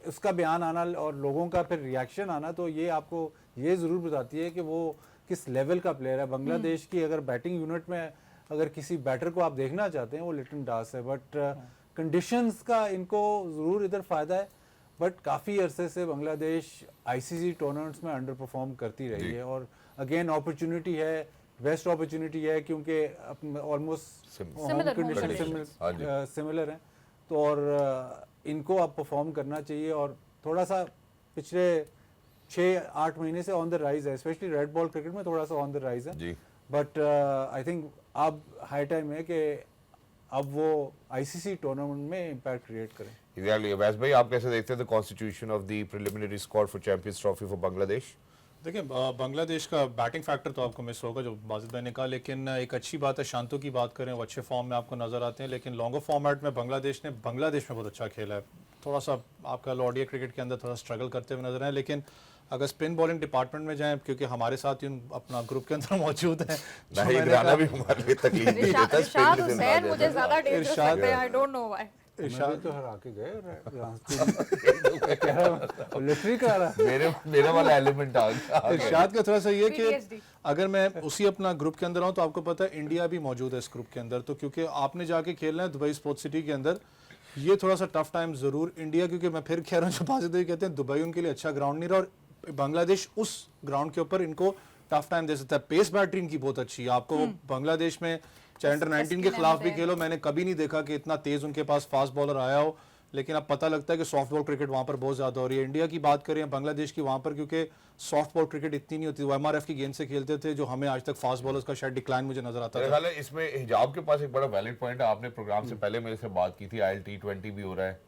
उसका बयान आना और लोगों का फिर रिएक्शन आना, तो ये आपको ये ज़रूर बताती है कि वो किस लेवल का प्लेयर है। बांग्लादेश की अगर बैटिंग यूनिट में अगर किसी बैटर को आप देखना चाहते हैं, वो लिटन दास है। बट कंडीशंस का इनको ज़रूर इधर फ़ायदा है। बट काफ़ी अरसे से बांग्लादेश आईसीसी टूर्नामेंट्स में अंडर परफॉर्म करती रही है और अगेन अपॉर्चुनिटी है, बेस्ट अपॉर्चुनिटी है, क्योंकि ऑलमोस्ट Similar कंडीशन हाँ जी। सिमिलर हैं। तो और इनको अब परफॉर्म करना चाहिए और थोड़ा सा पिछले 6-8 महीने से ऑन द राइज है, स्पेशली रेड बॉल क्रिकेट में थोड़ा सा ऑन द राइज है। जी। बट आई थिंक अब हाई टाइम है कि अब वो आईसीसी टूर्नामेंट में इम्पैक्ट क्रिएट करें। एग्जैक्टली। अवैस भाई, आप कैसे देखते हैं the constitution of the preliminary squad for champions trophy for Bangladesh? देखिए बांग्लादेश का बैटिंग फैक्टर तो आपको मिस होगा जो बाजिद भाई ने कहा, लेकिन एक अच्छी बात है, शांतो की बात करें वो अच्छे फॉर्म में आपको नजर आते हैं। लेकिन लॉन्गर फॉर्मेट में बांग्लादेश में बहुत अच्छा खेला है। थोड़ा सा आपका लॉर्डिया क्रिकेट के अंदर थोड़ा स्ट्रगल करते हुए नजर आए। लेकिन अगर स्पिन बॉलिंग डिपार्टमेंट में जाएं, क्योंकि हमारे साथ ही अपना ग्रुप के अंदर मौजूद है, नाहिद राना भी हमारे लिए तकलीफ नहीं देता। इरशाद स्पिन के हुसैन साथ मुझे ज्यादा डेंजरस इरशाद- लगते हैं, आई डोंट नो व्हाई। इरशाद तो हरा के गए लिटरी का रहा। मेरा वाला एलिमेंट आ गया। इरशाद का थोड़ा सा ये PTSD। कि अगर मैं उसी अपना ग्रुप के अंदर हूँ तो आपको पता है इंडिया भी मौजूद है इस ग्रुप के अंदर। तो क्योंकि आपने जाके खेलना है दुबई स्पोर्ट्स सिटी के अंदर, ये थोड़ा सा टफ टाइम जरूर इंडिया, क्योंकि मैं फिर कह रहा हूँ जो बाजिद भाई कहते हैं दुबई उनके लिए अच्छा ग्राउंड नहीं रहा और बांग्लादेश उस ग्राउंड के ऊपर इनको टफ टाइम दे सकता है। पेस बैटरी इनकी बहुत अच्छी है। आपको बांग्लादेश में चाहे अंडर 19 के खिलाफ भी खेलो, मैंने कभी नहीं देखा कि इतना तेज उनके पास फास्ट बॉलर आया हो। लेकिन अब पता लगता है कि सॉफ्ट बॉल क्रिकेट वहां पर बहुत ज्यादा हो रही है। इंडिया की बात करें बांग्लादेश की, वहां पर क्योंकि सॉफ्ट बॉल क्रिकेट इतनी नहीं होती, वो एमआरएफ की गेंद से खेलते थे, जो हमें आज तक फास्ट बॉलर्स का शायद डिक्लाइन मुझे नजर आता मेरे था। ख्याल है इसमें हिजाब के पास एक बड़ा वैलिड पॉइंट है। आपने प्रोग्राम से पहले मेरे से बात की थी, आईएल T20 भी हो रहा है,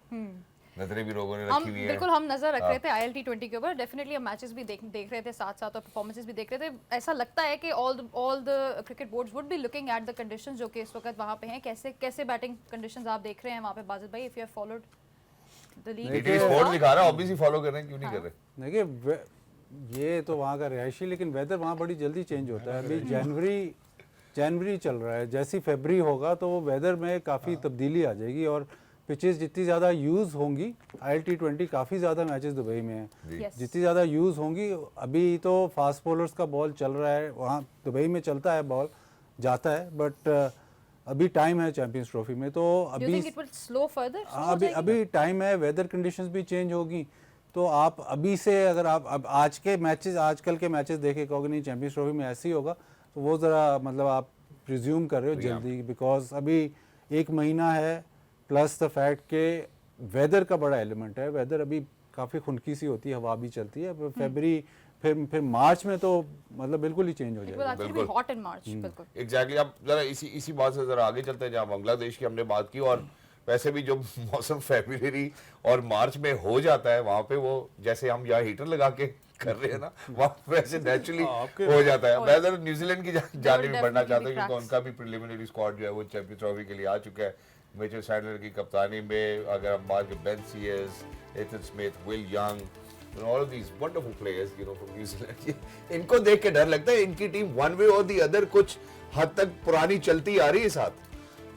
नजरें भी लोगों ने हम रखी हुई है। बिल्कुल हम नजर रख रहे थे IL T20 के ऊपर। डेफिनेटली हम मैचेस भी देख रहे थे साथ साथ और परफॉर्मेंसेस भी देख रहे थे। ऐसा लगता है कि all the cricket boards would be looking at the conditions जो कि इस वक्त वहां पे हैं। कैसे बैटिंग कंडीशंस आप देख रहे हैं वहां पे बाजिद भाई, if you have followed the league? TT sport दिखा रहा है, ऑब्वियसली फॉलो कर रहे हैं, क्यों नहीं कर रहे? देखिए ये तो वहाँ का रिहायशी, लेकिन वेदर वहाँ बड़ी जल्दी चेंज होता है। अभी जनवरी चल रहा है, जैसी फरवरी होगा तो वेदर में काफ़ी तब्दीली आ जाएगी और पिचेस जितनी ज़्यादा यूज़ होंगी, IL T20 काफ़ी ज़्यादा मैचेस दुबई में हैं, Yes. जितनी ज़्यादा यूज़ होंगी, अभी तो फास्ट बॉलर्स का बॉल चल रहा है, वहाँ दुबई में चलता है बॉल जाता है, बट अभी टाइम है चैंपियंस ट्रॉफी में। तो Do you अभी think it will slow further? अभी टाइम है, वेदर कंडीशंस भी चेंज होगी। तो आप अभी से अगर आप अब आजकल के मैचेस देखे कहोगे नहीं चैंपियंस ट्रॉफी में ऐसे ही होगा, तो वो ज़रा मतलब आप प्रिज्यूम कर रहे हो जल्दी, बिकॉज अभी 1 महीना है, प्लस द फैक्ट के वेदर का बड़ा एलिमेंट है। वेदर अभी काफ़ी खुनकी सी होती है, हवा भी चलती है। फरवरी फिर मार्च में तो मतलब बिल्कुल ही चेंज हो It will जाएगा। actually be बिल्कुल। hot in March, बिल्कुल। एग्जैक्टली। अब जरा इसी बात से जरा आगे चलते हैं, जहाँ बांग्लादेश की हमने बात की, और वैसे भी जो मौसम फरवरी और मार्च में हो जाता है वहाँ पे, वो जैसे हम यहाँ हीटर लगा के कर रहे हैं ना, वहाँ वैसे नेचुरली हो जाता है। मैं जरा न्यूजीलैंड की जाने में बढ़ना चाहता हूँ, क्योंकि उनका भी प्रिलिमिनरी स्क्वाड जो है वो चैंपियंस ट्रॉफी के लिए आ चुका है। मिचेल सैंडलर की कप्तानी में अगर हम बात करें, Ben Sears, Ethan Smith, Will Young, all of these wonderful players, you know, from New Zealand. इनको देख के डर लगता है, इनकी टीम वन वे और दी अदर कुछ हद तक पुरानी चलती आ रही है साथ।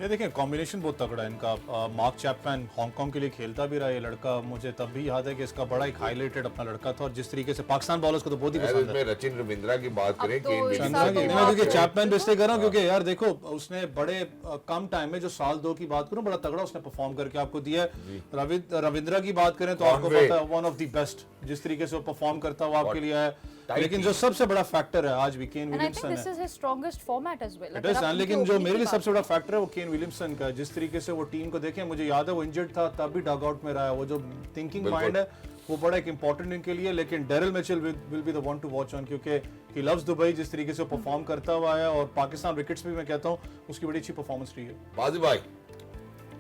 ये देखें कॉम्बिनेशन बहुत तगड़ा है इनका। मार्क चैपमैन हांगकांग के लिए खेलता भी रहा ये लड़का, मुझे तब भी याद है कि इसका बड़ा एक हाईलाइटेड अपना लड़का था, और जिस तरीके से पाकिस्तान बॉलर्स को तो बहुत ही पसंद है। इसमें रचिन रविंद्रा की बात करें, तो केन इस विलियमसन साल की तो बात क्योंकि करें। चैपमैन पे इसलिए कर रहा हूं क्योंकि यार देखो उसने बड़े कम टाइम में, जो साल 2 की बात करूं, बड़ा तगड़ा उसने परफॉर्म करके आपको दिया है। रविंद्रा की बात करें तो आपको कॉनवे। पता है वन ऑफ द बेस्ट, जिस तरीके से वो परफॉर्म करता हुआ आपके लिए है। लेकिन जो सबसे बड़ा फैक्टर है आज भी केन And I think Williamson this है। is his strongest format as well. It अगर is, आप हाँ, उनके लेकिन जो opening मेरे की लिए बात सबसे बड़ा फैक्टर है वो केन विलियमसन का, जिस तरीके से वो टीम को देखे, मुझे याद है वो इंजर्ड था तब भी डग आउट में रहा है, वो जो थिंकिंग माइंड है वो बड़ा एक इंपॉर्टेंट इनके लिए। लेकिन Daryl Mitchell will be the one two watch on, क्योंकि ही लव्स दुबई, जिस तरीके से परफॉर्म करता हुआ है, और पाकिस्तान विकेट्स भी मैं कहता हूँ उसकी बड़ी अच्छी परफॉर्मेंस रही है। बाजी भाई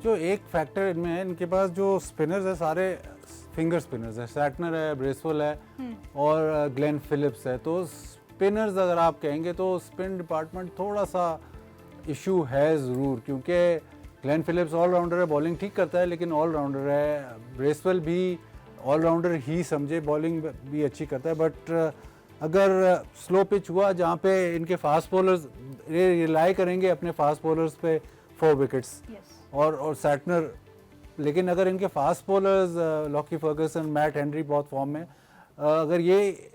जो एक फैक्टर इनमें है, इनके पास जो स्पिनर्स है सारे फिंगर स्पिनर्स है, सैटनर है, ब्रेसवेल है और ग्लेन फिलिप्स है। तो स्पिनर्स अगर आप कहेंगे तो स्पिन डिपार्टमेंट थोड़ा सा इशू है ज़रूर, क्योंकि ग्लेन फिलिप्स ऑलराउंडर है, बॉलिंग ठीक करता है लेकिन ऑलराउंडर है। ब्रेसवेल भी ऑलराउंडर ही समझे, बॉलिंग भी अच्छी करता है, बट अगर स्लो पिच हुआ जहाँ पे इनके फास्ट बॉलर्स रिलाई करेंगे अपने फास्ट बॉलर्स पे 4 विकेट्स और सैटनर, लेकिन अगर इनके fast bowlers Lockie Ferguson, Matt Henry बहुत फॉर्म में, अगर ये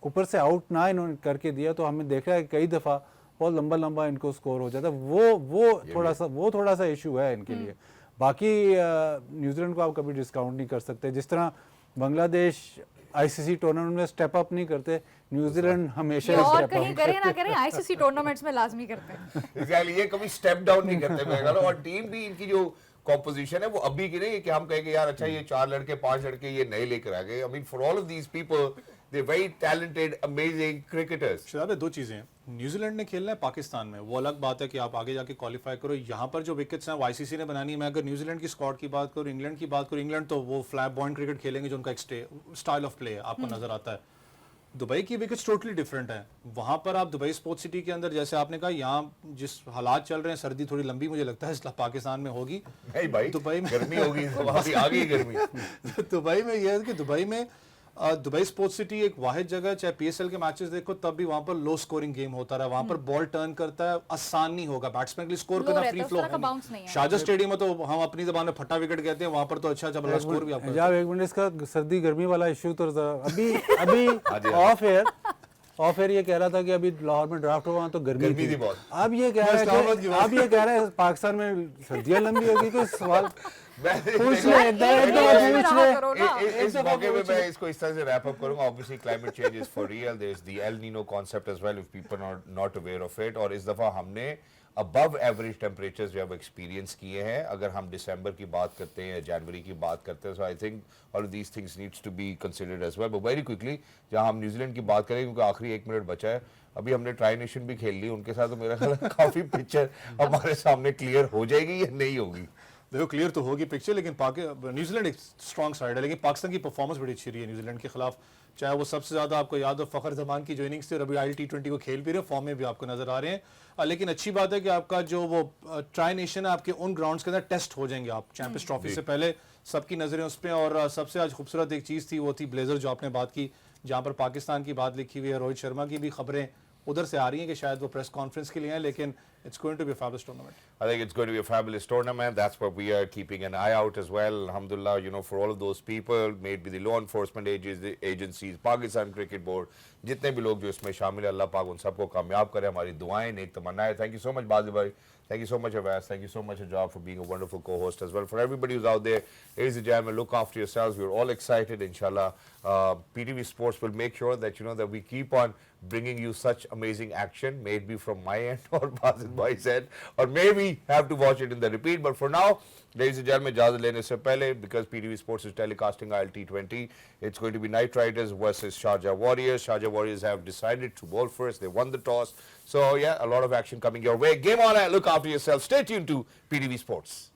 ऊपर से आउट ना इन्होंने करके दिया तो हमें देखा है कई दफ़ा बहुत लंबा लंबा इनको स्कोर हो जाता है। वो थोड़ा सा इशू है इनके लिए। बाकी न्यूजीलैंड को आप कभी डिस्काउंट नहीं कर सकते। जिस तरह बांग्लादेश आईसीसी टूर्नामेंट में स्टेप अप नहीं करते, न्यूजीलैंड हमेशा ये और स्टेप कहीं अप करें ना करें आईसीसी टूर्नामेंट्स में लाजमी करते हैं। एग्जैक्टली, ये कभी स्टेप डाउन नहीं करते मैं कह रहा हूं। और टीम भी इनकी जो कॉम्पोजिशन है वो अभी की नहीं कि हम कहेंगे यार अच्छा ये 4 लड़के 5 लड़के ये नए लेकर आ गए। I mean for all of these people they very talented amazing cricketers. शायद दो चीजें हैं, न्यूजीलैंड ने खेलना है पाकिस्तान में, वो अलग बात है कि आप आगे जाके क्वालिफाई करो। यहाँ पर जो विकेट्स हैं वो आईसीसी ने बनानी है। मैं अगर न्यूजीलैंड की स्क्वाड की बात करूँ, इंग्लैंड की बात करूँ, इंग्लैंड तो वो फ्लैट बॉइंट क्रिकेट खेलेंगे जो उनका एक स्टाइल ऑफ प्ले है, आपको नजर आता है। दुबई की विकेट्स टोटली डिफरेंट है। वहां पर आप दुबई स्पोर्ट्स सिटी के अंदर, जैसे आपने कहा, यहाँ जिस हालात चल रहे हैं, सर्दी थोड़ी लंबी मुझे लगता है इस पाकिस्तान में होगी। नहीं भाई, दुबई में गर्मी होगी, वहां भी आ गई गर्मी। दुबई में यह है कि दुबई में दुबई स्पोर्ट्स सिटी एक वाहिद जगह, चाहे पीएसएल के मैचेस देखो तब भी वहां पर लो स्कोरिंग गेम होता रहा। वहां पर बॉल टर्न करता है, आसान नहीं होगा बैट्समैन के लिए स्कोर करना, फ्री फ्लो है। शारजा स्टेडियम में तो हम अपनी जबान में फट्टा विकेट कहते हैं, वहां पर तो अच्छा अच्छा स्कोर भी आपको। जब एक मिनट इसका सर्दी गर्मी वाला इशू तो अभी ऑफ एयर ये कह रहा था कि अभी लाहौर में ड्राफ्ट हुआ तो गर्मी थी बहुत। अब ये कह रहा है पाकिस्तान में सर्दियां लंबी होगी। कोई सवाल इस मौके पे मैं इसको इस तरह से रैप अप करूंगा। Obviously climate change is for real, there is the El Nino concept as well if people are not aware of it. और इस दफा हमने अबव एवरेज टेम्परेचर्स जो है एक्सपीरियंस किए हैं। अगर हम दिसंबर की बात करते हैं या जनवरी की बात करते हैं, so I think all of these things needs to be considered as well. But very quickly जहां हम न्यूजीलैंड की बात करें, क्योंकि आखिरी 1 मिनट बचा है, अभी हमने ट्राई नेशन भी खेल ली उनके साथ, तो मेरा ख्याल है काफी पिक्चर हमारे सामने क्लियर हो जाएगी या नहीं होगी। देखो क्लियर तो होगी पिक्चर, लेकिन न्यूजीलैंड एक स्ट्रॉन्ग साइड है, लेकिन पाकिस्तान की परफॉर्मेंस बड़ी अच्छी रही है न्यूजीलैंड के खिलाफ। चाहे वो सबसे ज्यादा आपको याद हो फखर जमान की जो इनिंग्स थी, और अभी IL-T20 को खेल भी रहे, फॉर्म में भी आपको नजर आ रहे हैं। लेकिन अच्छी बात है कि आपका जो वो ट्राई नेशन है आपके उन ग्राउंड्स के अंदर टेस्ट हो जाएंगे आप चैंपियंस ट्रॉफी से पहले, सबकी नजरें उस पर। और सबसे आज खूबसूरत एक चीज थी, वो थी ब्लेजर जो आपने बात की, जहां पर पाकिस्तान की बात लिखी हुई है। रोहित शर्मा की भी खबरें उधर से आ रही हैं कि शायद वो प्रेस कॉन्फ्रेंस के लिए हैं, लेकिन it's going to be a fabulous tournament. I think it's going to be a fabulous tournament. That's what we are keeping an eye out as well. Alhamdulillah, you know, for all of those people, maybe the law enforcement agencies, Pakistan Cricket Board, जितने भी लोग जो इसमें शामिल है, अल्लाह पाक उन सबको कामयाब करे। हमारी दुआएं, नेक तमन्नाएं। Thank you so much, Bazi bhai. Thank you so much, Avas. Thank you so much, Ajab, for being a wonderful co-host as well. For everybody who's out there, ladies and gentlemen, look after yourselves. We're all excited, inshallah. PTV Sports will make sure that, you know, that we keep on bringing you such amazing action, maybe from my end or Basit Bhai's end, or maybe have to watch it in the repeat. But for now, ladies and gentlemen, इजाज़त लेने से पहले, because PTV Sports is telecasting IL-T20, it's going to be Knight Riders versus Sharjah Warriors. Sharjah Warriors have decided to bowl first. They won the toss. So, yeah, a lot of action coming your way. Game on, look after yourself. Stay tuned to PTV Sports.